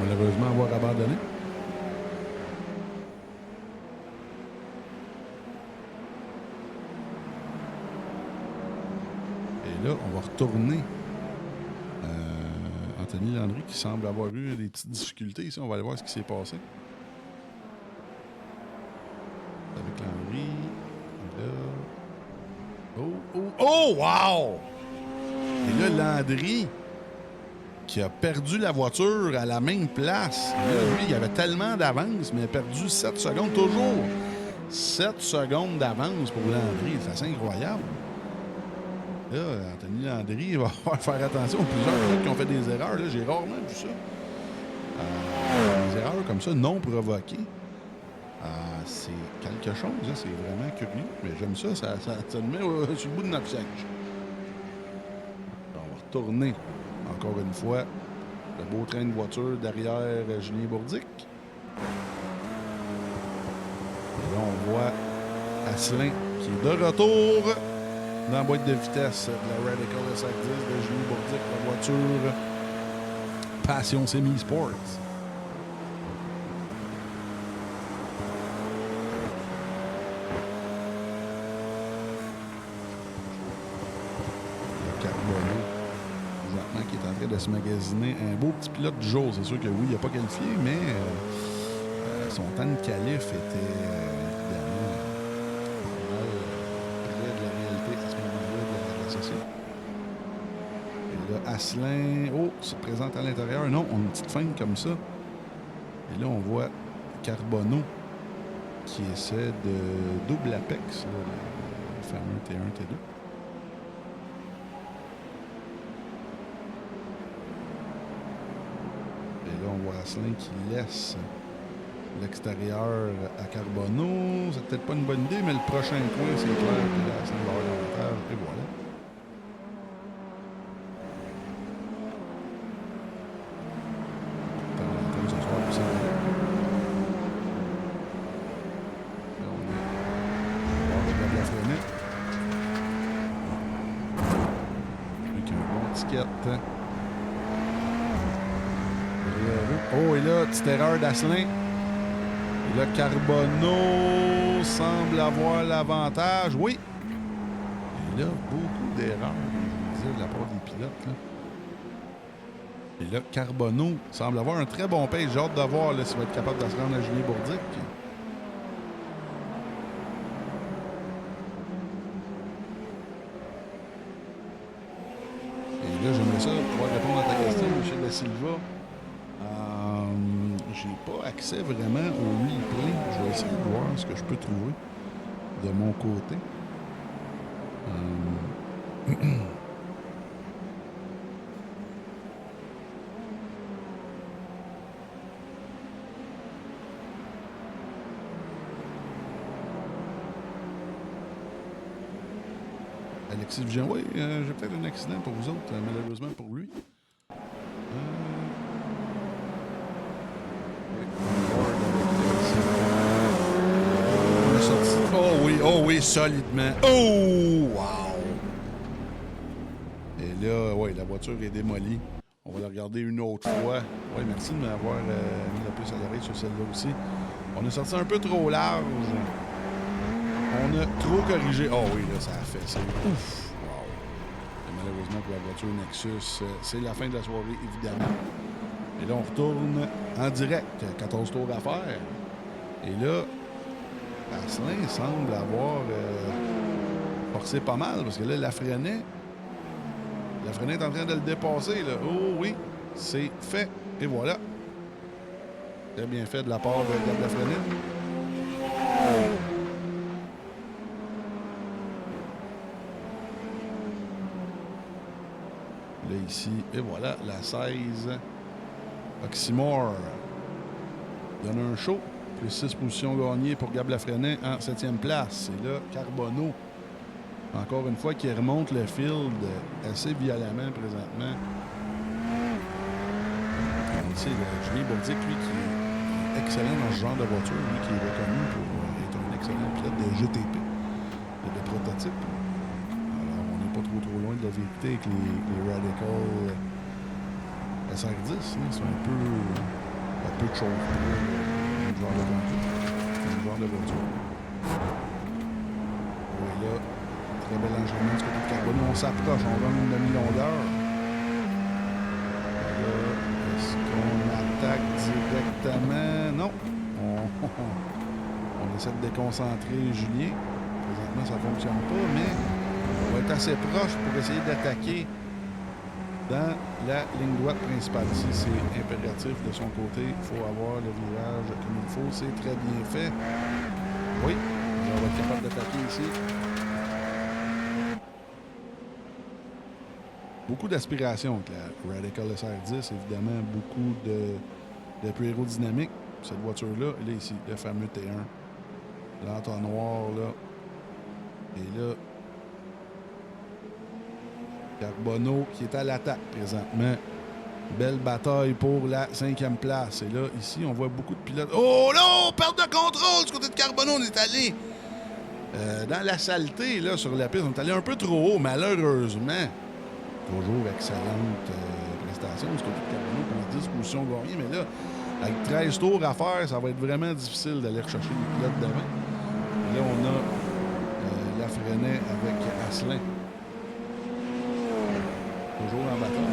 B: malheureusement avoir abandonné. Et là, on va retourner. Anthony Landry qui semble avoir eu des petites difficultés ici. On va aller voir ce qui s'est passé. Avec Landry. Là. Oh, wow! Et là, Landry qui a perdu la voiture à la même place. Là, lui, il avait tellement d'avance, mais il a perdu 7 secondes toujours. 7 secondes d'avance pour Landry. C'est assez incroyable. Là, Anthony Landry il va faire attention aux plusieurs pilotes qui ont fait des erreurs. Là, j'ai rarement vu ça. Des erreurs comme ça, non provoquées. C'est quelque chose. Là, c'est vraiment curieux. Mais j'aime ça. Ça me met sur le bout de notre siège. On va retourner encore une fois le beau train de voiture derrière Julien Bourdic. Et là, on voit Asselin qui est de retour dans la boîte de vitesse de la Radical SR10 de Julien Bourdic, la voiture Passion Semi Sports. Le Carbonneau, présentement, qui est en train de se magasiner un beau petit pilote du jour. C'est sûr que oui, il n'a pas qualifié, mais son temps de qualif était évidemment près de la réalité à ce moment-là de la session. Et là, Asselin, se présente à l'intérieur. Non, on a une petite feinte comme ça. Et là, on voit Carbonneau qui essaie de double apex, là, le fameux T1, T2. Et là, on voit Asselin qui laisse l'extérieur à Carbonneau. C'est peut-être pas une bonne idée, mais le prochain coin, c'est clair que là, Asselin va avoir l'avantage. Et voilà. Oh, et là, petite erreur d'Asselin. Et là, Carbonneau semble avoir l'avantage. Oui. Et là, beaucoup d'erreurs, je veux dire, de la part des pilotes. Là. Et là, Carbonneau semble avoir un très bon pace. J'ai hâte de voir s'il va être capable de se rendre à Julien Bourdic. Et là, j'aimerais ça pouvoir répondre à ta question, M. Da Silva. J'ai pas accès vraiment au replay. Je vais essayer de voir ce que je peux trouver de mon côté. Alexis Vigent, oui, j'ai peut-être un accident pour vous autres, malheureusement pour lui. Oh oui, solidement. Oh, wow! Et là, oui, la voiture est démolie. On va la regarder une autre fois. Oui, merci de m'avoir mis la puce à l'oreille sur celle-là aussi. On est sorti un peu trop large. On a trop corrigé. Oh oui, là, ça a fait ça. Ouf! Wow! Et malheureusement, pour la voiture Nexus, c'est la fin de la soirée, évidemment. Et là, on retourne en direct. 14 tours à faire. Et là, Asselin semble avoir forcé pas mal parce que là, Lafrenet est en train de le dépasser. Là. Oh oui, c'est fait. Et voilà. Très bien fait de la part de Gab Lafrenet. Là, ici, et voilà, la 16. Oxymore donne un show. Plus 6 positions gagnées pour Gab Lafrenet en 7e place. Et là, Carbonneau, encore une fois, qui remonte le field assez violemment présentement. Ici, Julien Bourdic, lui, qui est excellent dans ce genre de voiture, lui qui est reconnu pour être un excellent pilote de GTP, de prototype. Alors, on n'est pas trop loin de la vérité avec les Radical SR10. Hein, c'est un peu de choses. Un genre de voiture. Un genre de voiture. Oui, là, très bel enchaînement du côté de Carbonneau. On s'approche, on va une demi-longueur. Est-ce qu'on attaque directement? Non. On essaie de déconcentrer Julien. Présentement, ça ne fonctionne pas, mais on va être assez proche pour essayer d'attaquer dans la ligne droite principale. Ici, c'est impératif de son côté. Il faut avoir le virage comme il faut. C'est très bien fait. Oui, on va être capable d'attaquer ici. Beaucoup d'aspiration avec la Radical SR10, évidemment, beaucoup de plus aérodynamique. Cette voiture-là, là, ici, le fameux T1. L'entonnoir, là. Et là, Carbonneau qui est à l'attaque présentement. Belle bataille pour la 5e place. Et là, ici, on voit beaucoup de pilotes. Oh non! Perte de contrôle du côté de Carbonneau. On est allé dans la saleté, là, sur la piste. On est allé un peu trop haut, malheureusement. Toujours excellente prestation du côté de Carbonneau pour les 10 positions gagnées. Mais là, avec 13 tours à faire, ça va être vraiment difficile d'aller rechercher les pilotes devant. Et là, on a Lafrenet avec Asselin. Toujours en bataille.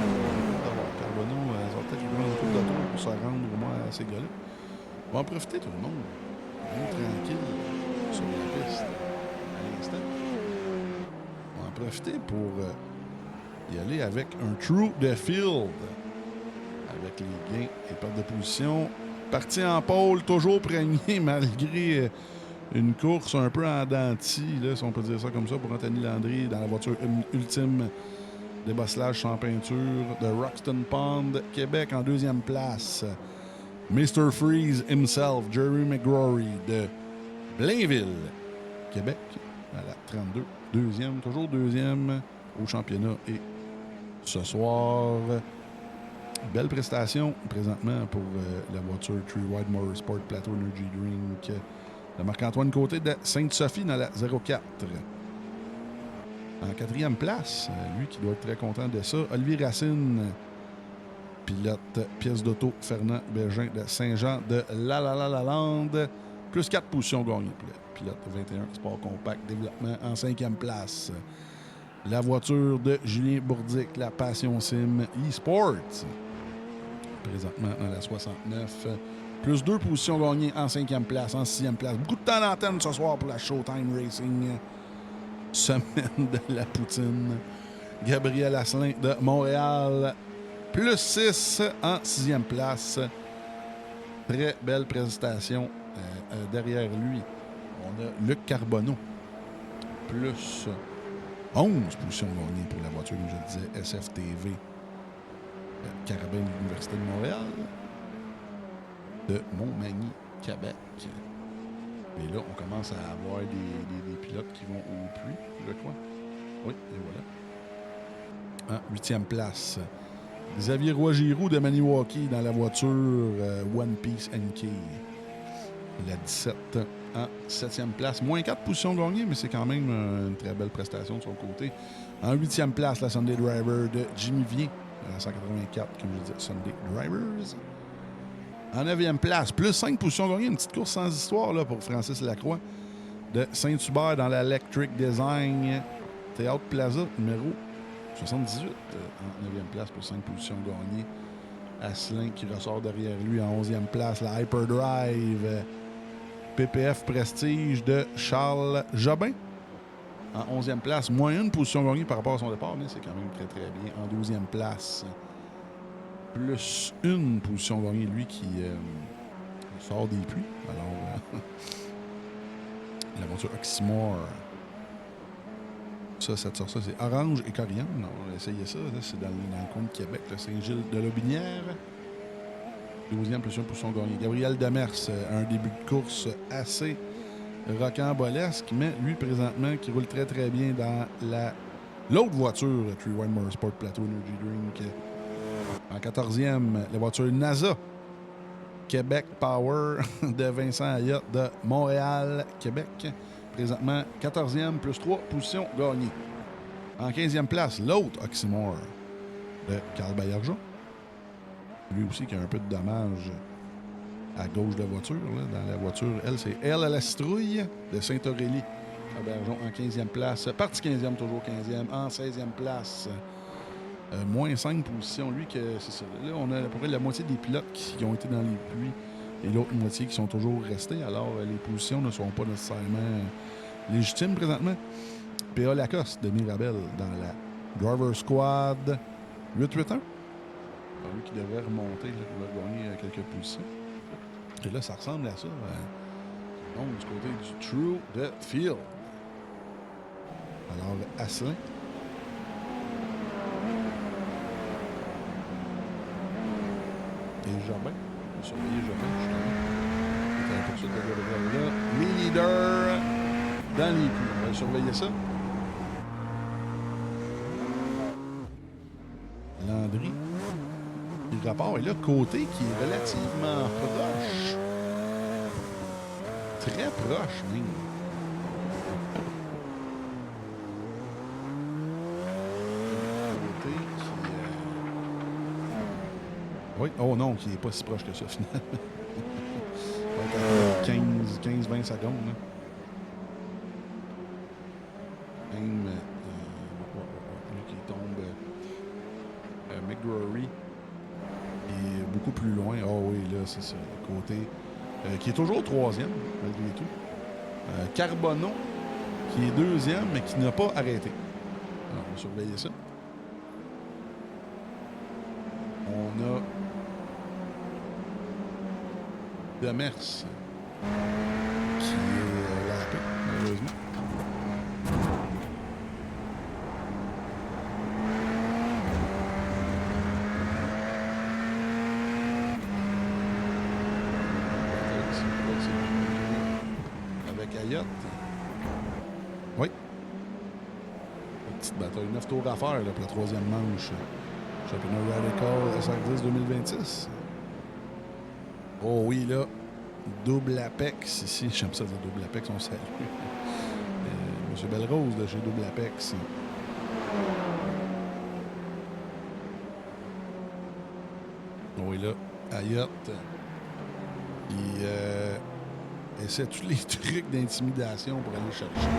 B: Carbonneau, ça va peut-être lui prendre une couple de tours pour se rendre au moins à ces gars-là. On va en profiter, tout le monde. On est tranquille sur la piste à l'instant. On va en profiter pour y aller avec un true de field. Avec les gains et pertes de position. Parti en pôle, toujours premier malgré une course un peu en dents de scie, là, si on peut dire ça comme ça, pour Anthony Landry dans la voiture ultime débosselage sans peinture de Roxton Pond, Québec en 2e place. Mr. Freeze himself, Jerry McGrory de Blainville, Québec, à la 32. Toujours deuxième au championnat. Et ce soir, belle prestation présentement pour la voiture Tree Wide Motorsport Plateau Energy Drink de Marc-Antoine Côté de Sainte-Sophie dans la 04. En 4e place, lui qui doit être très content de ça, Olivier Racine, pilote pièce d'auto Fernand Bégin de Saint-Jean de La-La-La-La-Lande, plus 4 positions gagnées pour le pilote 21 Sport Compact Développement en 5e place. La voiture de Julien Bourdic, la Passion Sim eSports, présentement dans la 69, plus 2 positions gagnées en 5e place, en 6e place. Beaucoup de temps d'antenne ce soir pour la Showtime Racing. Semaine de la poutine. Gabriel Asselin de Montréal, plus 6 en 6e place. Très belle prestation. Derrière lui, on a Luc Carbonneau, plus 11 positions gagnées pour la voiture, comme je disais, SFTV. Carabine de l'Université de Montréal, de Montmagny, Québec. Et là, on commence à avoir des pilotes qui vont au puits, je crois. Oui, et voilà. En 8e place, Xavier Roy-Giroux de Maniwaki dans la voiture One Piece NK. La 17 en 7e place. Moins 4 positions gagnées, mais c'est quand même une très belle prestation de son côté. En 8e place, la Sunday Driver de Jimmy Vier. À 184, comme je disais, Sunday Drivers. En 9e place, plus 5 positions gagnées. Une petite course sans histoire là, pour Francis Lacroix de Saint-Hubert dans l'Electric Design Théâtre Plaza, numéro 78. En 9e place, plus 5 positions gagnées. Asselin qui ressort derrière lui en 11e place. La Hyperdrive PPF Prestige de Charles Jobin. En 11e place, moins une position gagnée par rapport à son départ, mais c'est quand même très très bien. En 12e place, plus une position gagnée, lui qui sort des puits. Alors, la voiture Oxymore Ça, c'est orange et coriandre. On va essayer ça. Là, c'est dans le coin de Québec, Saint-Gilles de Lobinière. 12e position pour son gagné. Gabriel Demers, un début de course assez rocambolesque, mais lui, présentement, qui roule très, très bien dans l'autre voiture, Tree-Wine Motorsport Plateau Energy Drink. En 14e, la voiture NASA Québec Power de Vincent Ayotte de Montréal, Québec. Présentement, 14e, plus 3 positions gagnées. En 15e place, l'autre Oxymore de Carl Baillargeon. Lui aussi qui a un peu de dommage à gauche de la voiture. Là. Dans la voiture, elle, c'est Elle à la citrouille de Saint-Aurélie. Carl Baillargeon en 15e place. Parti 15e, toujours 15e. En 16e place, moins 5 positions. Lui, c'est ça. Là, on a à peu près la moitié des pilotes qui ont été dans les pluies et l'autre moitié qui sont toujours restés. Alors, les positions ne sont pas nécessairement légitimes présentement. P.A. Lacoste de Mirabel dans la Driver Squad 881. Lui qui devrait remonter, là, il va gagner quelques positions. Et là, ça ressemble à ça. Donc, du côté du True de Field. Alors, Asselin. Et Jobin. On va surveiller Jobin, justement. Il est à la poursuite de Gabriel là. Les leaders dans les puits. On va surveiller ça. Landry. Le rapport est là, côté qui est relativement proche. Très proche, même. Côté qui... Oui, oh non, qui n'est pas si proche que ça, finalement. 15-20 secondes. Là. Même... lui qui tombe... McGrory est beaucoup plus loin. Ah oui, là, c'est ça. Le côté... qui est toujours 3e, malgré tout. Carbonneau, qui est 2e, mais qui n'a pas arrêté. Alors, on va surveiller ça. On a Demers, qui est lapé, malheureusement. Avec Ayotte. Oui. Une petite bataille. 9 tours à faire là, pour la 3e manche. Championnat Radical SR10 2026. Oh oui, là. Double Apex ici. J'aime ça dire Double Apex, on salue. Monsieur Belrose de chez Double Apex. Oh oui, là. Ayotte. Il essaie tous les trucs d'intimidation pour aller chercher.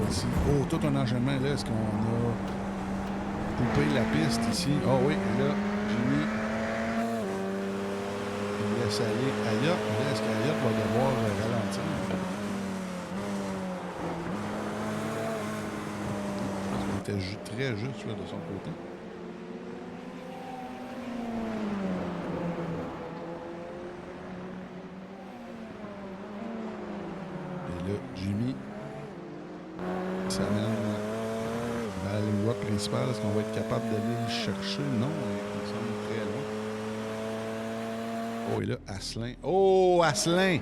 B: Aussi. Oh, tout un enchaînement. Là, est-ce qu'on a coupé la piste ici? Ah oh, oui, et là, Jimmy il laisse aller Ayotte. Là, est-ce qu'Ayotte va devoir ralentir? Je pense qu'il était très juste là, de son côté. Et là, Jimmy s'amène dans la ligne droite principale. Est-ce qu'on va être capable d'aller le chercher? Non, il semble très loin. Oh, et là, Asselin. Oh, Asselin!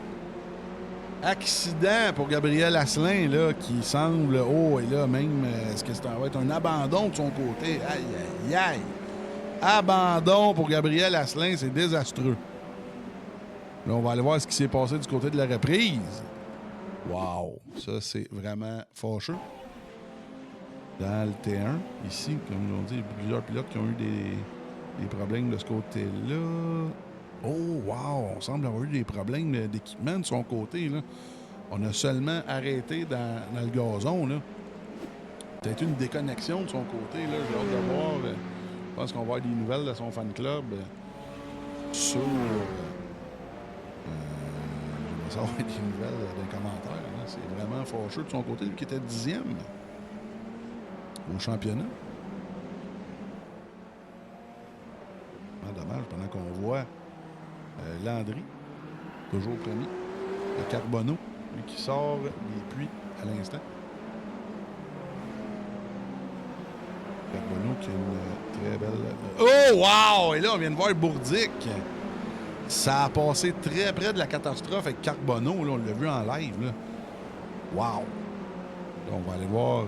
B: Accident pour Gabriel Asselin, là, qui semble... Oh, et là, même, est-ce que ça va être un abandon de son côté? Aïe, aïe, aïe! Abandon pour Gabriel Asselin, c'est désastreux. Là, on va aller voir ce qui s'est passé du côté de la reprise. Wow! Ça, c'est vraiment fâcheux. Dans le T1, ici, comme on dit, il y a plusieurs pilotes qui ont eu des problèmes de ce côté-là. Oh, wow! On semble avoir eu des problèmes d'équipement de son côté, là. On a seulement arrêté dans le gazon, là. Peut-être une déconnexion de son côté, là. J'ai hâte de voir. Je pense qu'on va avoir des nouvelles de son fan club sur... je vais savoir des nouvelles d'un commentaire. Là. C'est vraiment fâcheux de son côté, lui qui était 10e au championnat. Dommage, pendant qu'on voit Landry, toujours premier, le Carbonneau, lui qui sort des puits à l'instant. Carbonneau qui a une très belle... Oh, wow! Et là, on vient de voir Bourdic. Ça a passé très près de la catastrophe avec Carbonneau. Là, on l'a vu en live. Là. Wow! Là, on va aller voir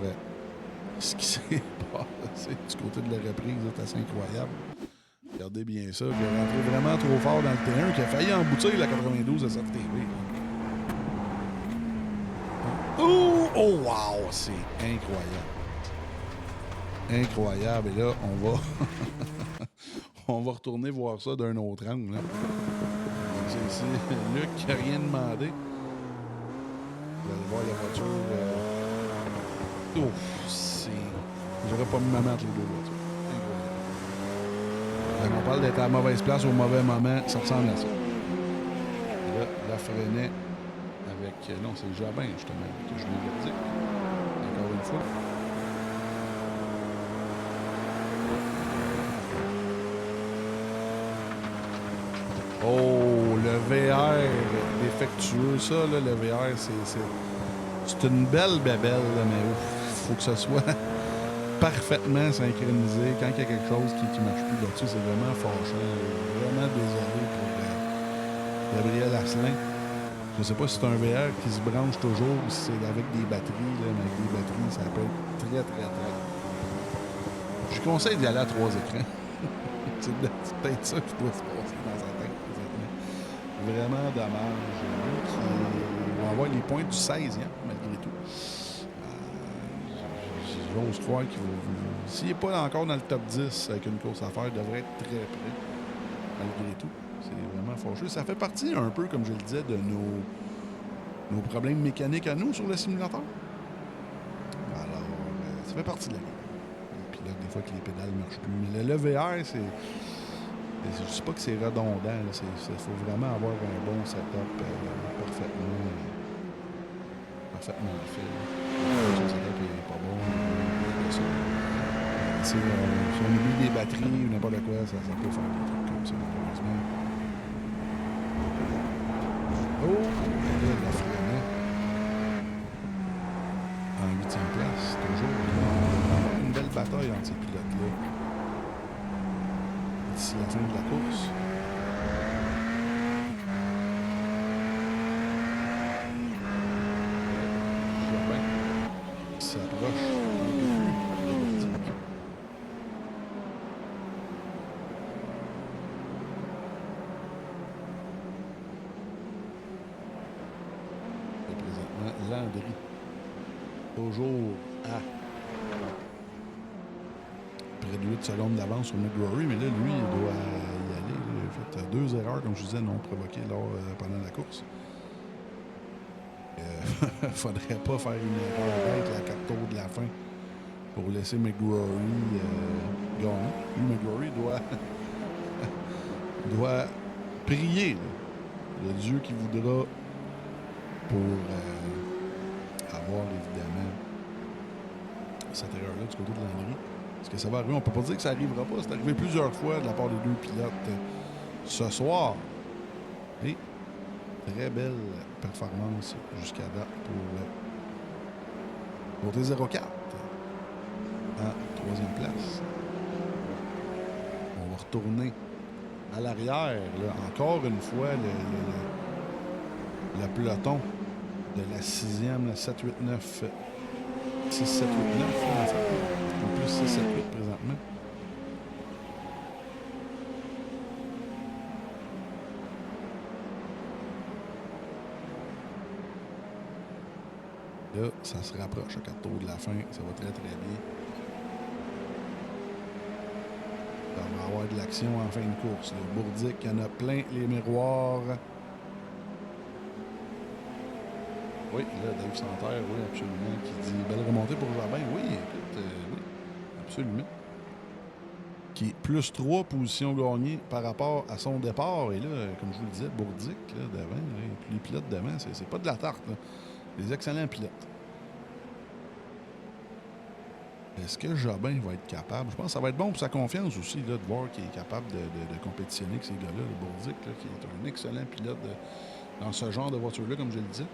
B: ce qui s'est passé du côté de la reprise. C'est assez incroyable. Regardez bien ça. Il est rentré vraiment trop fort dans le T1 qui a failli emboutir la 92 à cette TV. Oh, wow! C'est incroyable. Incroyable. Et là, on va... on va retourner voir ça d'un autre angle. Là. C'est Luc qui n'a rien demandé. Vous allez voir la voiture. C'est... J'aurais pas mis ma main entre les deux voitures. Incroyable. Quand on parle d'être à la mauvaise place au mauvais moment, ça ressemble à ça. Et là, la freinait avec... Non, c'est Jobin, justement, que je l'ai dit. Encore une fois. Oh, le VR défectueux, ça, là, le VR, c'est une belle bébelle, là, mais il faut que ce soit parfaitement synchronisé. Quand il y a quelque chose qui ne marche plus là-dessus, c'est vraiment fâchant. Vraiment désolé pour Gabriel Asselin. Je ne sais pas si c'est un VR qui se branche toujours ou si c'est avec des batteries, là, mais avec des batteries, ça peut être très, très, très. Je conseille d'y aller à 3 écrans. C'est peut-être ça qui doit se passer dans sa tête. Vraiment dommage. Lui va avoir les points du 16e, malgré tout. J'ose croire qu'il va... S'il n'est pas encore dans le top 10 avec une course à faire, il devrait être très près, malgré tout. C'est vraiment fâcheux. Ça fait partie un peu, comme je le disais, de nos problèmes mécaniques à nous sur le simulateur. Alors, ça fait partie de la game. Et puis là, des fois que les pédales ne marchent plus. Mais le VR, c'est... Je ne dis pas que c'est redondant. Il faut vraiment avoir un bon setup parfaitement fait. Le setup n'est pas bon. Si on oublie des batteries ou n'importe quoi, ça peut faire des trucs comme ça, malheureusement. Oh! Et là, la freinait. En 8e place, toujours. Une belle bataille entre ces pilotes-là. D'ici la fin de la course. Jobin qui s'approche un peu plus de Bourdic. Et présentement, Landry. Toujours à près de 8 secondes d'avance sur McGrory, mais là, lui, il doit y aller. Il a fait 2 erreurs, comme je disais, non provoquées pendant la course. Il ne faudrait pas faire une erreur bête à 4 tours de la fin pour laisser McGrory gagner. Lui, McGrory doit prier là, le Dieu qui voudra pour avoir, évidemment, cette erreur-là du côté de Landry. Est-ce que ça va arriver? On ne peut pas dire que ça n'arrivera pas. C'est arrivé plusieurs fois de la part des deux pilotes ce soir. Et très belle performance jusqu'à date pour T04 en 3e place. On va retourner à l'arrière. Là, encore une fois, le peloton de la 6e, la 7, 8, 9, 6, 7, 8, 9, en fait. En plus, 6, 7, 8 présentement. Là, ça se rapproche à 4 tours de la fin. Ça va très, très bien. On va avoir de l'action en fin de course. Le Bourdic, il y en a plein les miroirs. Oui, là, Dave Santerre, oui, absolument, qui dit belle remontée pour Jobin. Oui, écoute, oui, absolument. Qui est plus 3 positions gagnées par rapport à son départ. Et là, comme je vous le disais, Bourdic, là, devant, là, et puis les pilotes devant, c'est pas de la tarte, là. Des excellents pilotes. Est-ce que Jobin va être capable? Je pense que ça va être bon pour sa confiance aussi, là, de voir qu'il est capable de compétitionner avec ces gars-là. Le Bourdic, là, qui est un excellent pilote dans ce genre de voiture-là, comme je le disais.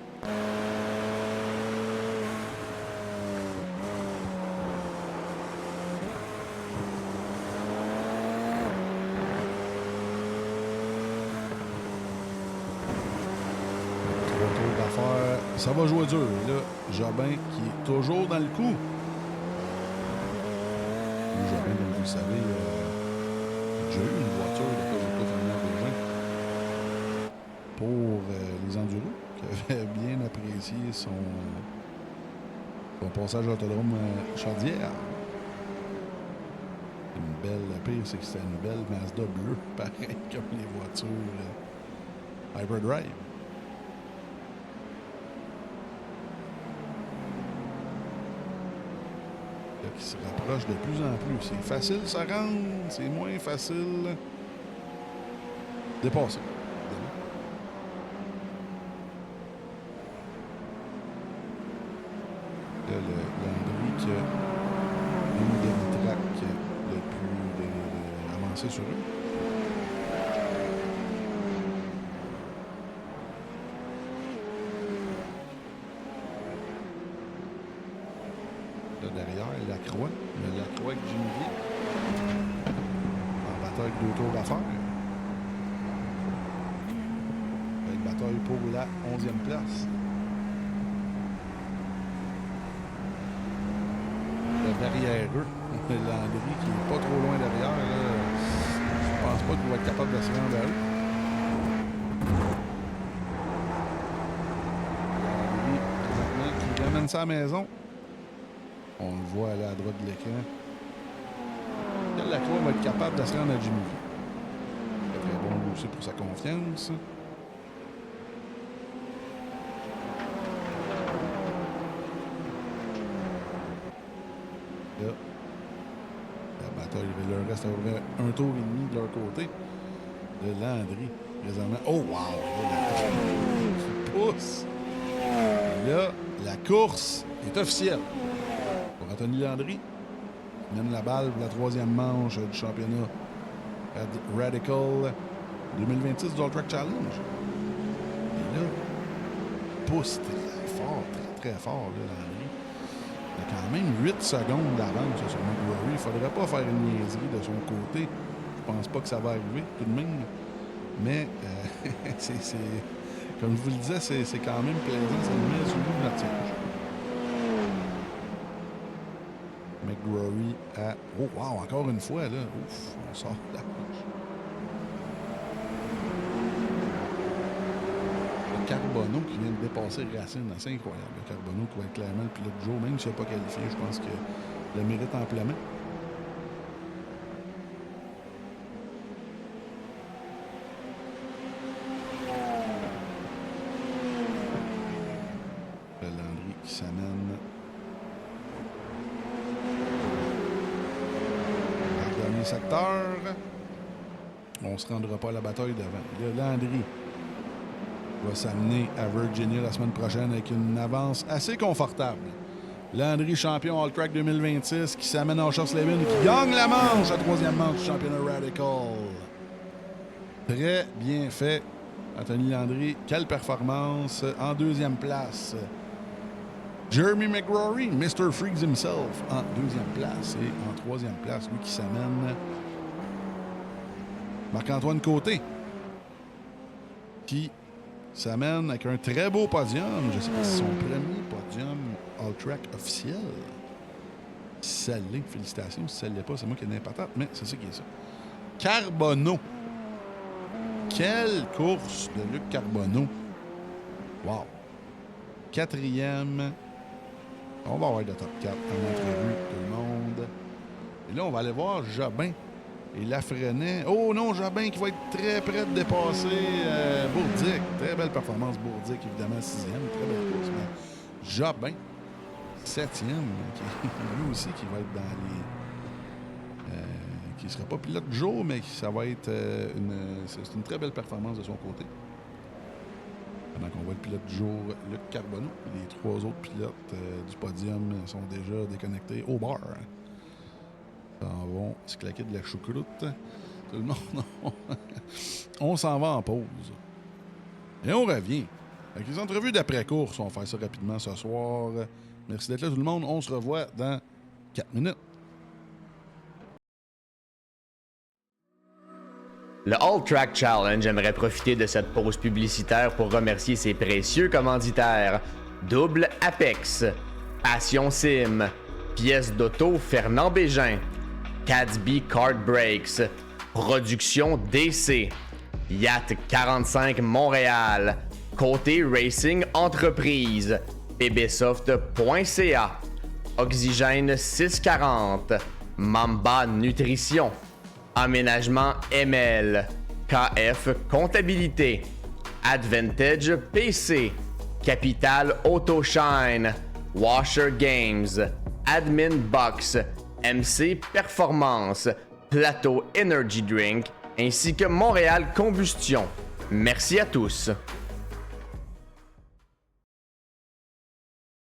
B: ça va jouer dur. Et là, Jobin qui est toujours dans le coup. Jobin, comme vous le savez, j'ai eu une voiture de Cogeco Fernand Bégin pour les enduros, qui avait bien apprécié son passage à l'autodrome Chaudière. Une belle, le pire, c'est que c'était une belle Mazda bleue, pareil comme les voitures Hyperdrive. Là, qui se rapproche de plus en plus. C'est facile, ça rentre, c'est moins facile. Dépasser. Là, Landry qui a une demi-track le plus avancé sur eux. Là, derrière, Lacroix. Lacroix avec Jimmy V. En bataille de 2 tours d'affaires. Une bataille pour la 11e place. Derrière eux, Landry qui n'est pas trop loin derrière. Là, je pense pas qu'il va être capable de se rendre à eux. Landry, présentement, qui ramène ça à la maison. On le voit là à droite de l'écran. Lacroix va être capable de se rendre à Jimmy. C'est très bon lui aussi pour sa confiance. Là, la bataille, il leur reste à peu près 1 tour et demi de leur côté. De Landry, présentement. Oh, wow! Là, pousse! Là, la course est officielle. Pour Anthony Landry, il mène la balle pour la 3e manche du championnat Radical 2026 du All-Track Challenge. Et là, pousse très fort, très fort, là, Landry. Il y a quand même 8 secondes d'avance sur McGrory. Il ne faudrait pas faire une niaiserie de son côté. Je pense pas que ça va arriver tout de même. Mais, c'est comme je vous le disais, c'est quand même plaisant. Ça nous met sur le bout de notre tige. McGrory à... Oh, wow, encore une fois, là. Ouf, on sort de la poche. Carbonneau qui vient de dépasser Racine, c'est incroyable. Le Carbonneau qui va être clairement le pilote du jour, même s'il n'a pas qualifié, je pense qu'il le mérite amplement. Le Landry qui s'amène dans le dernier secteur. On ne se rendra pas à la bataille devant. Le Landry va s'amener à Virginia la semaine prochaine avec une avance assez confortable. Landry, champion All-Track 2026, qui s'amène à Oschersleben et qui gagne la manche, la 3e manche du championnat Radical. Très bien fait, Anthony Landry. Quelle performance en 2e place. Jeremy McGrory, Mr. Freaks himself, en 2e place. Et en 3e place, lui qui s'amène Marc-Antoine Côté, qui s'amène avec un très beau podium. Je sais pas si c'est son premier podium All-Track officiel. Si ça l'est, félicitations. Si ça ne l'est pas, c'est moi qui ai des patates, mais c'est ça qui est ça. Carbonneau. Quelle course de Luc Carbonneau. Wow. 4e. On va avoir le top 4 en entrevue, tout le monde. Et là, on va aller voir Jobin et Lafresnaye. Oh non, Jobin qui va être très près de dépasser Bourdick. Très belle performance, Bourdick, évidemment, 6e. Très belle course. Mais Jobin, 7e, lui aussi qui va être dans les... qui ne sera pas pilote du jour, mais ça va être c'est une très belle performance de son côté. Pendant qu'on voit le pilote du jour, Luc Carbonneau. Les 3 autres pilotes du podium sont déjà déconnectés au bar. S'en vont se claquer de la choucroute. Tout le monde, on s'en va en pause. Et on revient. Avec les entrevues d'après-course, on va faire ça rapidement ce soir. Merci d'être là tout le monde. On se revoit dans 4 minutes.
C: Le All-Track Challenge aimerait profiter de cette pause publicitaire pour remercier ses précieux commanditaires. Double Apex, Passion Sim, pièce d'auto Fernand Bégin, Cadsby Kart Breaks, Production DC, Yacht 45 Montréal, Côté Racing Entreprise, bbsoft.ca, Oxygène 640, Mamba Nutrition, Aménagement ML, KF Comptabilité, Advantage PC, Capital Autoshine, Washer Games, Admin Box, MC Performance, Plateau Energy Drink, ainsi que Montréal Combustion. Merci à tous.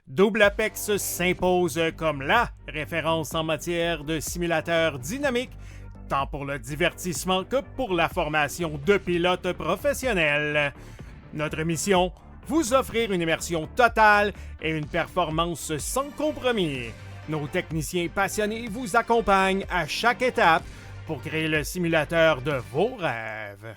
A: Double Apex s'impose comme la référence en matière de simulateurs dynamiques, tant pour le divertissement que pour la formation de pilotes professionnels. Notre mission, vous offrir une immersion totale et une performance sans compromis. Nos techniciens passionnés vous accompagnent à chaque étape pour créer le simulateur de vos rêves.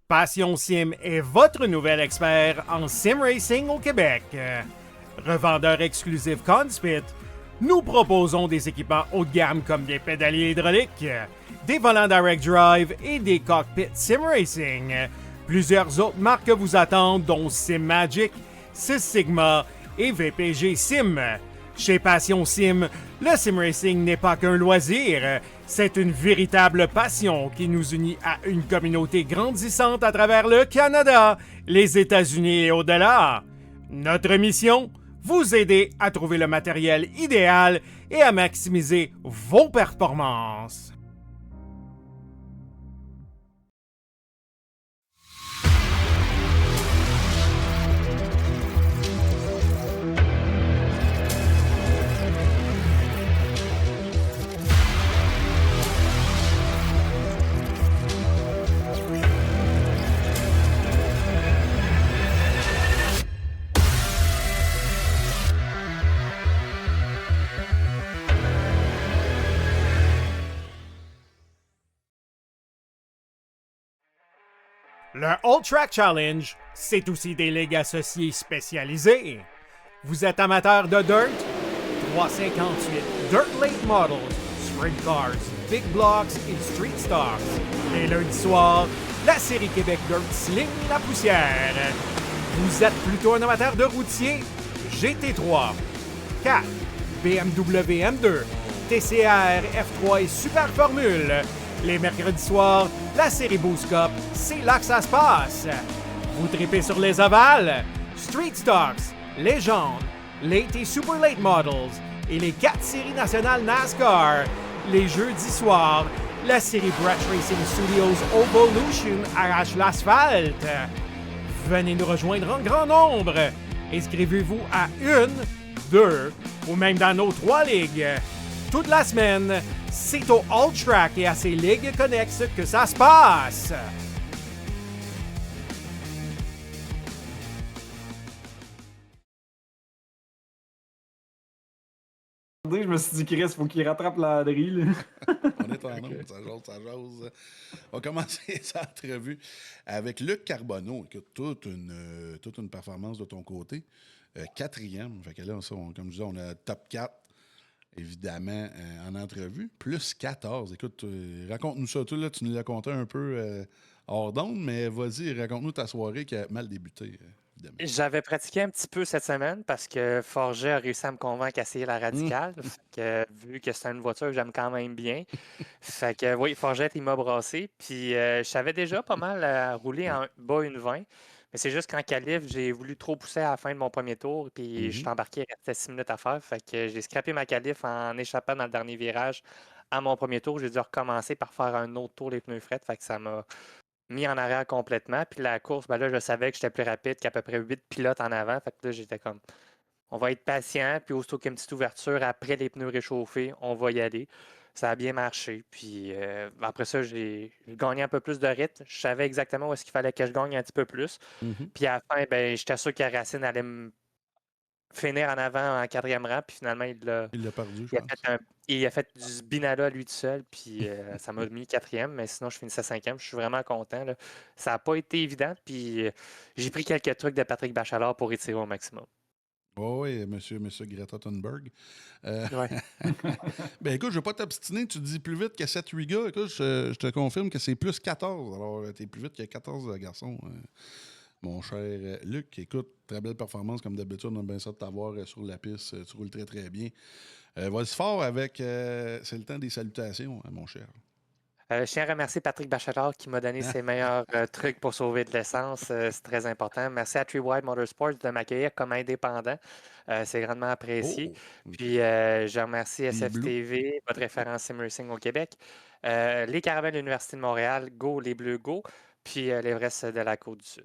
A: Passion Sim est votre nouvel expert en sim racing au Québec. Revendeur exclusif Conspit, nous proposons des équipements haut de gamme comme des pédaliers hydrauliques, des volants direct drive et des cockpits sim racing. Plusieurs autres marques vous attendent, dont Sim Magic, Sys Sigma et VPG Sim. Chez Passion Sim, le sim racing n'est pas qu'un loisir, c'est une véritable passion qui nous unit à une communauté grandissante à travers le Canada, les États-Unis et au-delà. Notre mission, vous aider à trouver le matériel idéal et à maximiser vos performances. Le All Track Challenge, c'est aussi des ligues associées spécialisées. Vous êtes amateur de dirt? 358 Dirt Late Models, Sprint Cars, Big Blocks et Street Stocks. Les lundis soirs, la série Québec Dirt sling la poussière. Vous êtes plutôt un amateur de routier? GT3, 4, BMW M2, TCR, F3 et Super Formule. Les mercredis soirs, la série Boost Cup, c'est là que ça se passe. Vous tripez sur les ovales, Street Stocks, Légende, Late et Super Late Models et les 4 séries nationales NASCAR. Les jeudis soirs, la série Brett Racing Studios Evolution arrache l'asphalte. Venez nous rejoindre en grand nombre. Inscrivez-vous à 1, 2 ou même dans nos 3 ligues. Toute la semaine, c'est au All Track et à ses ligues connexes que ça se passe.
D: Je me suis dit, Chris, faut qu'il rattrape l'Adri, là.
B: On est en onde, ça jase. On va commencer cette entrevue avec Luc Carbonneau. Écoute, toute une performance de ton côté. 4e. Fait que là, comme je disais, on a top 4, évidemment, en entrevue. Plus 14. Écoute, raconte-nous ça. Là, tu nous l'as conté un peu hors d'onde, mais vas-y, raconte-nous ta soirée qui a mal débuté. Évidemment.
E: J'avais pratiqué un petit peu cette semaine parce que Forget a réussi à me convaincre à essayer la radicale. Fait que, vu que c'est une voiture que j'aime quand même bien. Fait que oui, Forget, il m'a brassé. Puis je savais déjà pas mal rouler en bas une 20. Mais c'est juste qu'en qualif, j'ai voulu trop pousser à la fin de mon premier tour. Puis je suis embarqué, il restait 6 minutes à faire. Fait que j'ai scrappé ma qualif en échappant dans le dernier virage à mon premier tour. J'ai dû recommencer par faire un autre tour les pneus frettes. Fait que ça m'a mis en arrière complètement. Puis la course, ben là, je savais que j'étais plus rapide qu'à peu près 8 pilotes en avant. Fait que là, j'étais comme, on va être patient. Puis aussitôt qu'il y a une petite ouverture, après les pneus réchauffés, on va y aller. Ça a bien marché. Puis après ça, j'ai gagné un peu plus de rythme. Je savais exactement où est-ce qu'il fallait que je gagne un petit peu plus. Puis à la fin, ben, j'étais sûr que Racine allait me finir en avant en 4e rang. Puis finalement,
B: Il l'a perdu, je
E: il a
B: pense.
E: fait il a fait du spinala lui tout seul. Puis ça m'a mis 4e. Mais sinon, je finissais 5e. Je suis vraiment content, là. Ça n'a pas été évident. Puis j'ai pris quelques trucs de Patrick Bachelard pour étirer au maximum.
B: Oui, monsieur Greta Thunberg.
E: Ouais.
B: Ben écoute, je ne vais pas t'obstiner, tu dis plus vite que 7-8 gars. Écoute, je te confirme que c'est plus 14. Alors, tu es plus vite que 14 garçons, mon cher Luc. Écoute, très belle performance comme d'habitude. On a bien ça de t'avoir sur la piste. Tu roules très, très bien. Vas-y fort avec... c'est le temps des salutations, mon cher.
E: Je tiens à remercier Patrick Bachelard qui m'a donné ses meilleurs trucs pour sauver de l'essence. C'est très important. Merci à Three Wide Motorsports de m'accueillir comme indépendant. C'est grandement apprécié. Puis je remercie SFTV, votre référence Sim Racing au Québec. Les Caravelles de l'Université de Montréal, Go, les Bleus Go. Puis l'Everest de la Côte-du-Sud.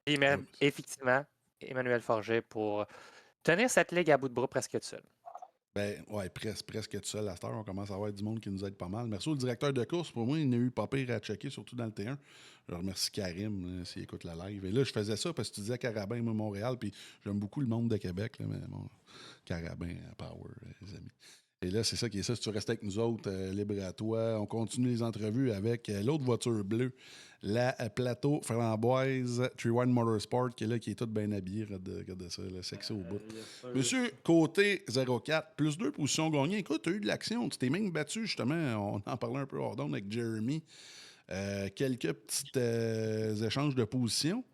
E: Et même, effectivement, Emmanuel Forget pour tenir cette ligue à bout de bras presque tout seul.
B: Ben, ouais, presque tout seul à cette heure. On commence à avoir du monde qui nous aide pas mal. Merci au directeur de course. Pour moi, il n'a eu pas pire à checker, surtout dans le T1. Je remercie Karim, s'il écoute la live. Et là, je faisais ça parce que tu disais Carabin, moi, Montréal, puis j'aime beaucoup le monde de Québec, là, mais bon, Carabin, Power, les amis. Et là, c'est ça qui est ça. Si tu restes avec nous autres, libre à toi. On continue les entrevues avec l'autre voiture bleue, la Plateau Framboise Three Wide Motorsport, qui est là, qui est toute bien habillée. Regarde ça, le sexy au bout. Monsieur Côté 04, plus 2 positions gagnées. Écoute, tu as eu de l'action. Tu t'es même battu, justement. On en parlait un peu hors d'onde avec Jeremy. Quelques petits échanges de positions.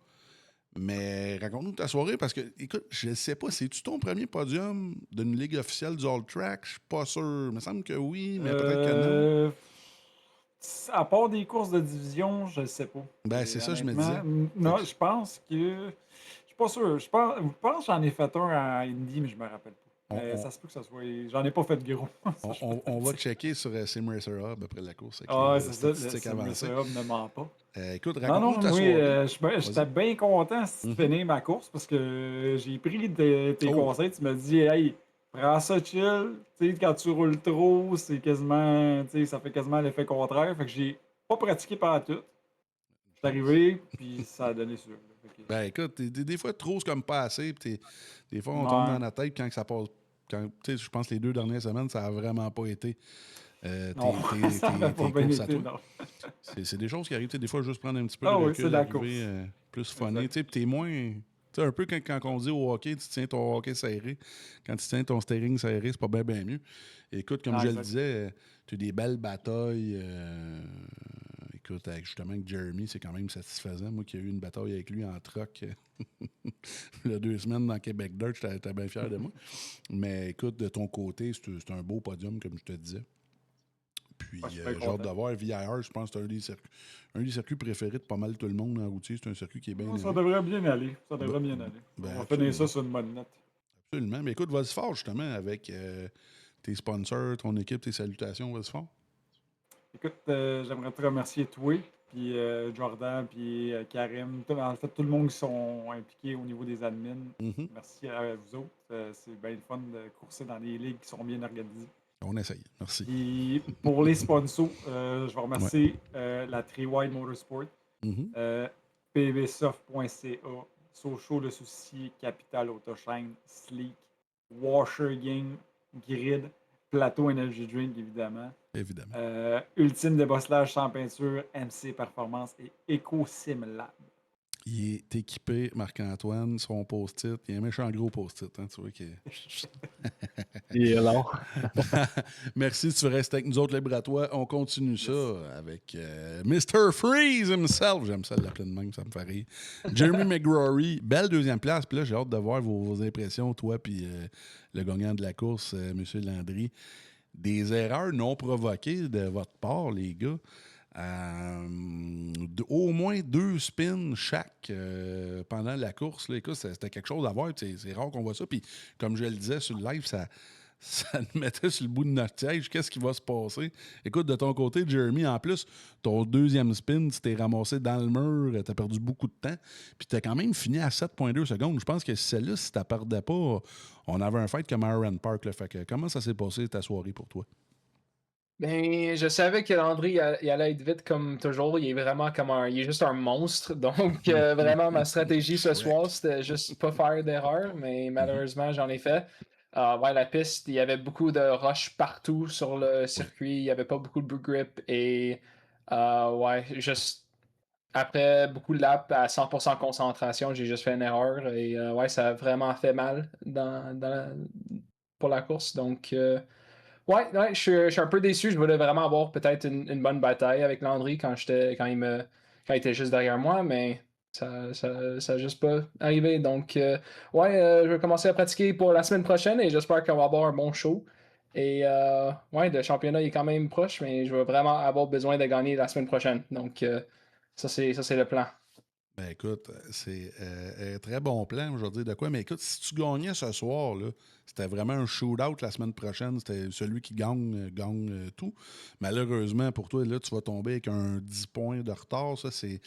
B: Mais raconte-nous ta soirée parce que, écoute, je ne sais pas, c'est-tu ton premier podium d'une ligue officielle du All Track? Je suis pas sûr. Il me semble que oui, mais peut-être que non.
D: À part des courses de division, je ne sais pas.
B: Ben, c'est ça, je me disais.
D: Non, je pense que. Je suis pas sûr. Je pense que j'en ai fait un à Indy, mais je me rappelle pas. Mais ça se peut que ça soit. J'en ai pas fait gros.
B: On va checker sur Sim Racer Hub après la course.
D: C'est ça, le Sim Racer Hub ne ment pas.
B: Écoute, raconte-nous ta soirée.
D: J'étais bien content de finir ma course parce que j'ai pris tes conseils. Tu m'as dit, hey, prends ça chill. Tu sais, quand tu roules trop, c'est quasiment. Tu sais, ça fait quasiment l'effet contraire. Fait que j'ai pas pratiqué par tout. Je suis arrivé, puis ça a donné sur.
B: Ben écoute, des fois, trop, c'est comme pas assez. Des fois, on tombe dans la tête quand ça passe. Je pense que les 2 dernières semaines, ça a vraiment pas été.
D: Ça n'a pas bien été, non.
B: C'est des choses qui arrivent. Des fois, juste prendre un petit peu
D: de
B: recul,
D: c'est la course.
B: Plus funny. Puis t'es moins... un peu quand on dit au hockey, tu tiens ton hockey serré. Quand tu tiens ton steering serré, c'est pas bien mieux. Écoute, comme je le disais, tu as des belles batailles. Écoute, justement, avec Jeremy, c'est quand même satisfaisant. Moi qui ai eu une bataille avec lui en truck il y a 2 semaines dans Québec Dirt, j'étais bien fier de moi. Mais écoute, de ton côté, c'est un beau podium, comme je te disais. Puis, j'ai hâte de voir VIR, je pense que c'est un des circuits préférés de pas mal tout le monde en routier. C'est un circuit qui est bien.
D: Ça devrait bien aller. Ça devrait bien aller. On va finir ça sur une bonne note.
B: Absolument. Mais écoute, vas-y fort, justement, avec tes sponsors, ton équipe, tes salutations. Vas-y fort.
D: Écoute, j'aimerais te remercier, toi, puis Jordan, puis Karim. En fait, tout le monde qui sont impliqués au niveau des admins. Merci à vous autres. C'est bien le fun de courser dans des ligues qui sont bien organisées.
B: On essaye. Merci.
D: Et pour les sponsors, je vais remercier la Three Wide Motorsport, pvsoft.ca, Sochaux Le Souci, Capital Autoshine, Sleek, Washer Gang, Grid, Plateau Energy Drink, évidemment. Ultime débosselage sans peinture, MC Performance et EcoSim Lab.
B: Il est équipé, Marc-Antoine, son post-it. Il y a un méchant gros post-it, hein, tu vois.
F: Il est long.
B: Merci, tu restes avec nous autres, libre à toi. On continue ça avec Mr. Freeze himself. J'aime ça l'appeler de même, ça me fait rire. Jeremy McGrory, belle 2e place. Puis là, j'ai hâte de voir vos impressions, toi puis le gagnant de la course, M. Landry. Des erreurs non provoquées de votre part, les gars. Au moins 2 spins chaque pendant la course. Là, écoute, c'était quelque chose à voir. C'est rare qu'on voit ça. Puis, comme je le disais sur le live, ça ça nous mettait sur le bout de notre siège. Qu'est-ce qui va se passer? Écoute, de ton côté, Jeremy, en plus, ton deuxième spin, tu t'es ramassé dans le mur, tu as perdu beaucoup de temps, puis tu as quand même fini à 7,2 secondes. Je pense que celle-là, si tu ne perdais pas, on avait un fight comme Aaron Park. Là. Fait que, comment ça s'est passé ta soirée pour toi?
G: Ben, je savais que Landry il allait être vite comme toujours. Il est vraiment il est juste un monstre. Donc, vraiment, ma stratégie ce soir, c'était juste pas faire d'erreur, mais malheureusement, j'en ai fait. Ouais, la piste, il y avait beaucoup de rush partout sur le circuit. Il n'y avait pas beaucoup de grip et ouais, juste après beaucoup de laps à 100% concentration, j'ai juste fait une erreur et ouais, ça a vraiment fait mal pour la course. Donc, ouais, je suis un peu déçu. Je voulais vraiment avoir peut-être une bonne bataille avec Landry quand il était juste derrière moi, mais ça a juste pas arrivé. Donc, ouais, je vais commencer à pratiquer pour la semaine prochaine et j'espère qu'on va avoir un bon show. Et ouais, le championnat est quand même proche, mais je vais vraiment avoir besoin de gagner la semaine prochaine. Donc, ça, c'est le plan.
B: Ben écoute, c'est un très bon plan, je veux dire de quoi. Mais écoute, si tu gagnais ce soir, là, c'était vraiment un shootout la semaine prochaine. C'était celui qui gagne tout. Malheureusement, pour toi, là, tu vas tomber avec un 10 points de retard. Ça, c'est.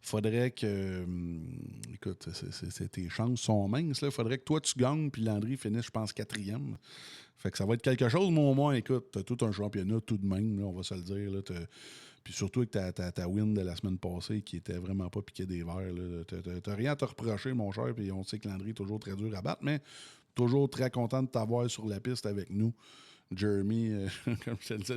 B: Faudrait que. Écoute, tes chances sont minces. Il faudrait que toi, tu gagnes, puis Landry finisse, je pense, 4e. Fait que ça va être quelque chose, mais au moins, écoute, t'as tout un championnat tout de même, là, on va se le dire. Là, puis surtout avec ta win de la semaine passée qui était vraiment pas piqué des verres. T'as rien à te reprocher, mon cher, puis on sait que Landry est toujours très dur à battre, mais toujours très content de t'avoir sur la piste avec nous. Jeremy, comme je te le disais,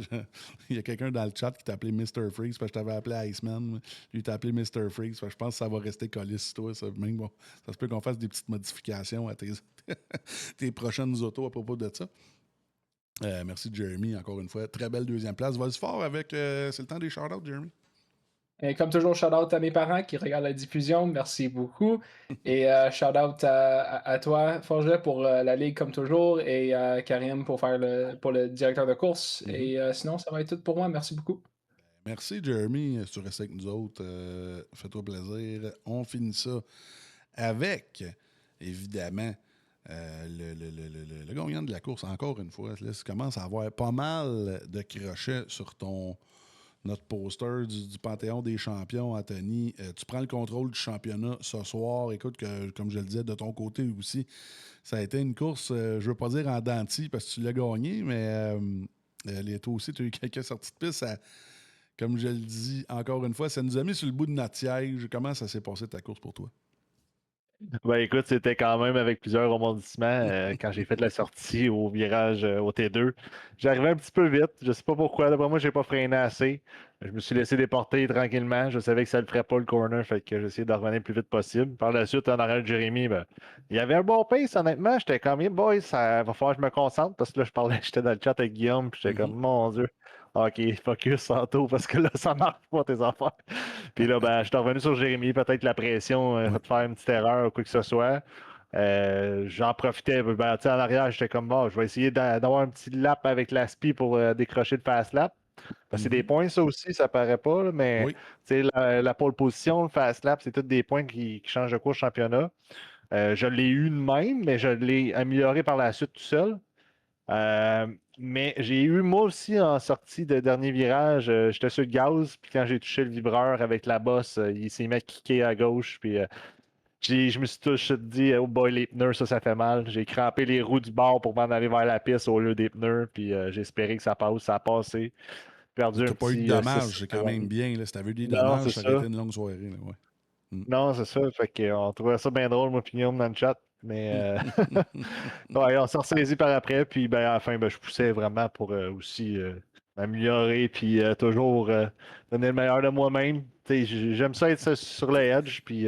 B: il y a quelqu'un dans le chat qui t'a appelé Mr. Freeze, parce que je t'avais appelé Iceman. Lui, t'a appelé Mr. Freeze. Je pense que ça va rester collé sur toi. Ça, même, bon, ça se peut qu'on fasse des petites modifications à tes prochaines autos à propos de ça. Merci, Jeremy, encore une fois. Très belle deuxième place. Vas-y fort avec... c'est le temps des shout-outs, Jeremy.
G: Et comme toujours, shout-out à mes parents qui regardent la diffusion. Merci beaucoup. Et shout-out à toi, Forget, pour la ligue comme toujours. Et Karim pour le directeur de course. Et sinon, ça va être tout pour moi. Merci beaucoup.
B: Merci, Jeremy. Si tu restes avec nous autres, fais-toi plaisir. On finit ça avec, évidemment, le gagnant de la course, encore une fois. Là, tu commences à avoir pas mal de crochets sur notre poster du Panthéon des champions, Anthony. Tu prends le contrôle du championnat ce soir. Écoute, comme je le disais, de ton côté aussi, ça a été une course, je ne veux pas dire en dents de scie parce que tu l'as gagné, mais toi aussi, tu as eu quelques sorties de piste. Comme je le dis encore une fois, ça nous a mis sur le bout de notre siège. Comment ça s'est passé ta course pour toi?
F: Ben écoute, c'était quand même avec plusieurs rebondissements quand j'ai fait la sortie au virage au T2. J'arrivais un petit peu vite, je sais pas pourquoi. D'après moi, j'ai pas freiné assez. Je me suis laissé déporter tranquillement. Je savais que ça ne le ferait pas le corner, fait que j'ai essayé de revenir le plus vite possible. Par la suite, en arrière de Jérémy, ben, il y avait un bon pace, honnêtement. J'étais comme, boy, ça va falloir que je me concentre parce que là, j'étais dans le chat avec Guillaume, puis j'étais comme, mon Dieu. OK, focus, Santo, parce que là, ça marche pas tes affaires. Puis là, ben, je suis revenu sur Jérémy, peut-être la pression de faire une petite erreur ou quoi que ce soit. J'en profitais, ben, en arrière, j'étais comme, bon, je vais essayer d'avoir un petit lap avec l'aspi pour décrocher le fast lap. C'est des points, ça aussi, ça paraît pas, là, mais oui. La pole position, le fast lap, c'est tous des points qui changent de cours championnat. Je l'ai eu de même, mais je l'ai amélioré par la suite tout seul. Mais j'ai eu, moi aussi, en sortie de dernier virage, j'étais sur le gaz, puis quand j'ai touché le vibreur avec la bosse, il s'est mis à kicker à gauche, puis je me suis tout dit, oh boy, les pneus, ça fait mal. J'ai crampé les roues du bord pour m'en aller vers la piste au lieu des pneus, puis j'ai espéré que ça passe, ça a passé. Perdu
B: t'as
F: un
B: pas eu
F: petit,
B: de dommages, c'est quand même bien. Là. Si t'avais eu des dommages, ça aurait été une longue soirée. Là, ouais.
F: Non, c'est ça. Fait qu'on trouvait ça bien drôle, moi, puis Guillaume, dans le chat. Mais ouais, on s'est ressaisi par après. Puis ben, à la fin, ben, je poussais vraiment pour aussi m'améliorer. Puis toujours donner le meilleur de moi-même. J'aime ça être sur le edge. Puis,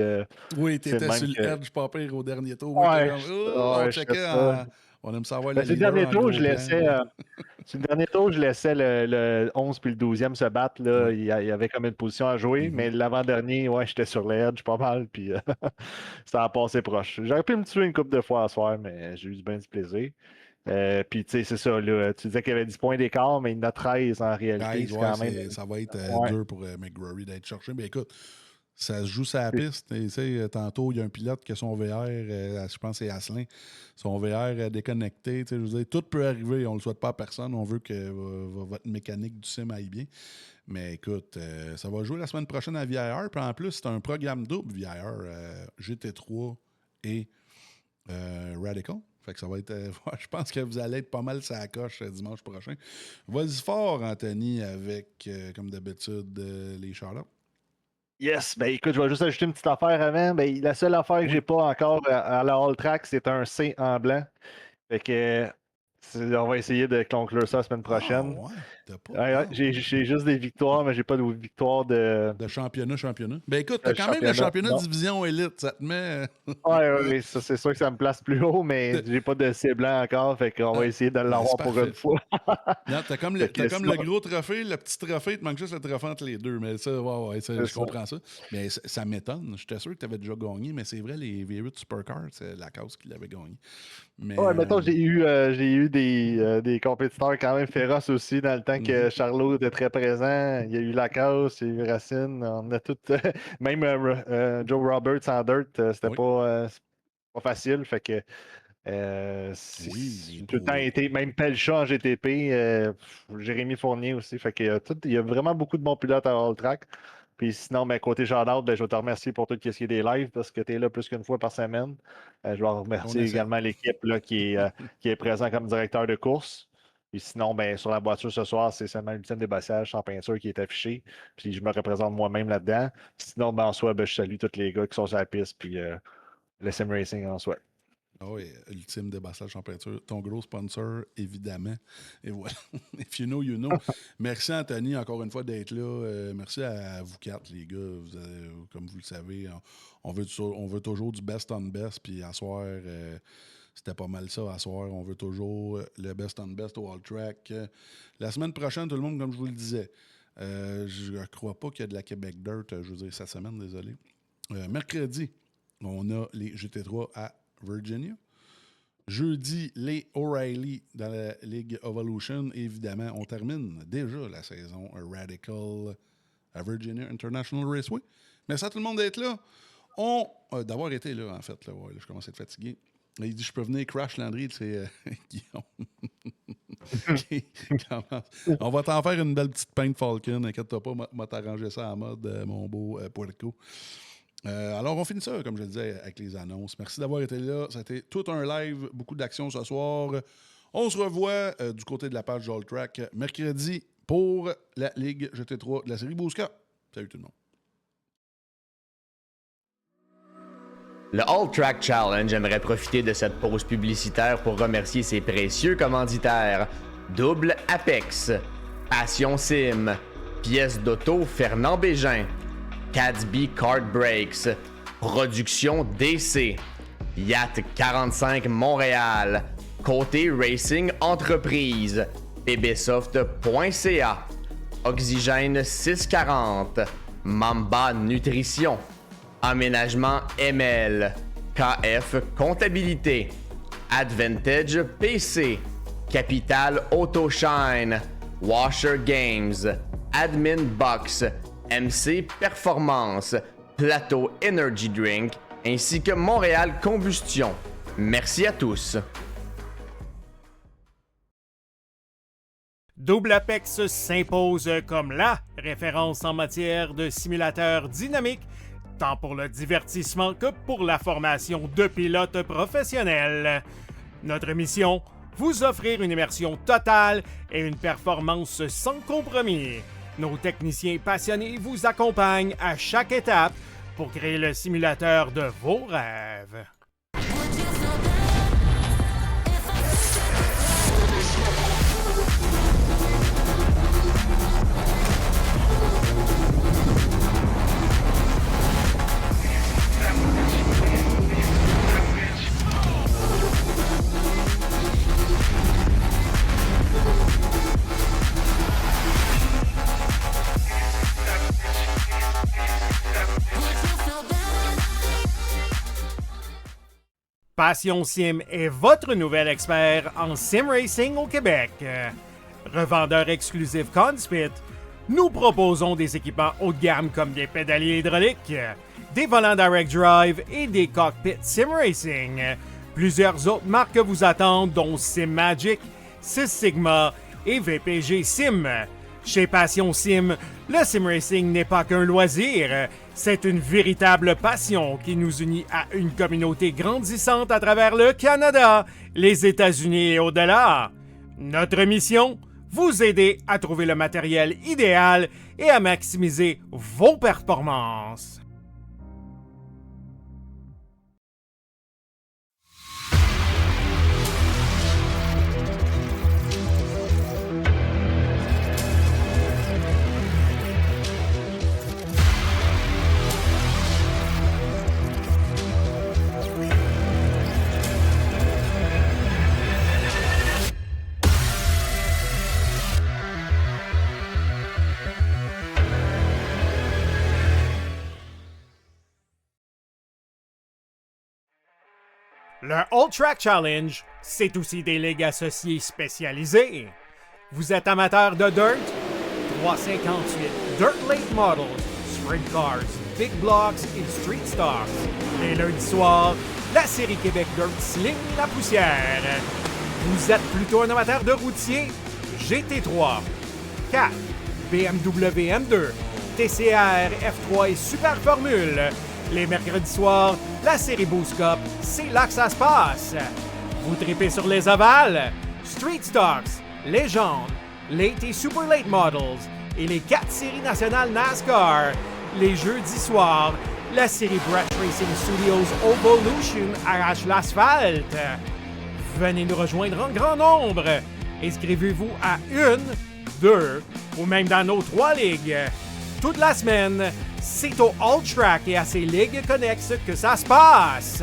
B: oui, t'étais sur le edge, pas pire au dernier tour.
F: Ouais,
B: on checkait. On aime savoir le
F: leader. Sur le dernier tour, je laissais le 11 puis le 12e se battre. Là. Il y avait comme une position à jouer, mais l'avant-dernier, ouais, j'étais sur l'edge pas mal, puis ça a passé proche. J'aurais pu me tuer une couple de fois à soir, mais j'ai eu bien du plaisir. Puis, tu sais, c'est ça. Là, tu disais qu'il y avait 10 points d'écart, mais il y en a 13 en réalité.
B: 13, quand même... Ça va être dur pour McGrory d'être cherché. Mais écoute, Ça se joue sur la piste. Et, tu sais, tantôt, il y a un pilote qui a son VR, je pense que c'est Asselin, son VR déconnecté. Tu sais, je veux dire, tout peut arriver. On ne le souhaite pas à personne. On veut que votre mécanique du sim aille bien. Mais écoute, ça va jouer la semaine prochaine à VIR. Puis en plus, c'est un programme double VIR, GT3 et Radical. Fait que ça va être. Je pense que vous allez être pas mal sur la coche dimanche prochain. Vas-y fort, Anthony, avec, comme d'habitude, les shout-outs.
F: Yes, ben écoute, je vais juste ajouter une petite affaire avant. Ben, la seule affaire que j'ai pas encore à la All Track, c'est un C en blanc. Fait que on va essayer de conclure ça la semaine prochaine.
B: Ah ouais, t'as pas.
F: J'ai juste des victoires, mais j'ai pas de victoires de
B: championnat. Ben écoute, t'as quand même le championnat division élite, ça te met.
F: Ouais, ça, c'est sûr que ça me place plus haut, mais j'ai pas de C blanc encore, fait qu'on va essayer de l'avoir pour une fois.
B: Non, t'as comme le gros trophée, le petit trophée, il te manque juste le trophée entre les deux, mais ça, je comprends ça. Mais ça m'étonne, j'étais sûr que t'avais déjà gagné, mais c'est vrai, les V8 Supercars, c'est la cause qui l'avait gagné. Mais,
F: ouais, mettons, j'ai eu des compétiteurs quand même féroces aussi dans le temps que Charlot était très présent. Il y a eu Lacasse, il y a eu Racine, on a tout. Même Joe Roberts en dirt, c'était pas facile. Fait que j'ai tout le temps été, même Pelcha en GTP, Jérémy Fournier aussi. Fait que il y a vraiment beaucoup de bons pilotes à All Track. Puis sinon, côté shout-out, je vais te remercier pour tout ce qui est des lives parce que tu es là plus qu'une fois par semaine. Je vais remercier également l'équipe là, qui est présent comme directeur de course. Puis sinon, sur la voiture ce soir, c'est seulement l'ultime débassage sans peinture qui est affiché. Puis je me représente moi-même là-dedans. Sinon, en soi, je salue tous les gars qui sont sur la piste. Puis le sim racing en soi.
B: Ah oui, ultime débassage en peinture. Ton gros sponsor, évidemment. Et voilà. If you know, you know. Merci, Anthony, encore une fois, d'être là. Merci à vous quatre, les gars. Comme vous le savez, on veut toujours du best on best. Puis à soir, c'était pas mal ça. À soir, on veut toujours le best on best au All Track. La semaine prochaine, tout le monde, comme je vous le disais, je ne crois pas qu'il y a de la Québec Dirt, je veux dire, cette semaine, désolé. Mercredi, on a les GT3 à Virginia. Jeudi, les O'Reilly dans la Ligue Evolution. Évidemment, on termine déjà la saison Radical à Virginia International Raceway. Merci à tout le monde d'être là. D'avoir été là, en fait. Là, je commence à être fatigué. Il dit, je peux venir crash Landry, c'est Guillaume. On va t'en faire une belle petite Paint Falcon. Inquiète-toi pas, m'a t'arrangé ça en mode, mon beau Puerco. Alors, on finit ça, comme je le disais, avec les annonces. Merci d'avoir été là. Ça a été tout un live, beaucoup d'actions ce soir. On se revoit du côté de la page All Track mercredi pour la Ligue GT3 de la série Bousca. Salut tout le monde.
C: Le All Track Challenge aimerait profiter de cette pause publicitaire pour remercier ses précieux commanditaires. Double Apex, Passion Sim, Pièces d'auto Fernand Bégin, Cadsby Kart Brakes, Production DC, Yacht 45 Montréal, Côté Racing Entreprise, bbsoft.ca, Oxygène 640, Mamba Nutrition, Aménagement ML, KF Comptabilité, Advantage PC, Capital Autoshine, Washer Games, Admin Box, MC Performance, Plateau Energy Drink, ainsi que Montréal Combustion. Merci à tous.
A: Double Apex s'impose comme la référence en matière de simulateurs dynamiques, tant pour le divertissement que pour la formation de pilotes professionnels. Notre mission, vous offrir une immersion totale et une performance sans compromis. Nos techniciens passionnés vous accompagnent à chaque étape pour créer le simulateur de vos rêves. Passion Sim est votre nouvel expert en sim racing au Québec. Revendeur exclusif Conspit, Nous proposons des équipements haut de gamme comme des pédaliers hydrauliques, des volants direct drive et des cockpits sim racing. Plusieurs autres marques vous attendent, dont SimMagic, Sys Sigma et VPG Sim. Chez Passion Sim, le sim racing n'est pas qu'un loisir, c'est une véritable passion qui nous unit à une communauté grandissante à travers le Canada, les États-Unis et au-delà. Notre mission? Vous aider à trouver le matériel idéal et à maximiser vos performances. Le All Track Challenge, c'est aussi des ligues associées spécialisées. Vous êtes amateur de dirt? 358 Dirt Late Models, Sprint Cars, Big Blocks et Street Stocks. Les lundis soirs, la série Québec Dirt sling la poussière. Vous êtes plutôt un amateur de routier? GT3, 4, BMW M2, TCR, F3 et Super Formule. Les mercredis soirs, la série Boost Cup, c'est là que ça se passe. Vous tripez sur les ovales, Street Stocks, Légende, Late et Super Late Models et les 4 séries nationales NASCAR. Les jeudis soirs, la série Brett Racing Studios Evolution arrache l'asphalte. Venez nous rejoindre en grand nombre. Inscrivez-vous à 1, 2 ou même dans nos 3 ligues. Toute la semaine, c'est au All Track et à ses ligues connexes que ça se passe.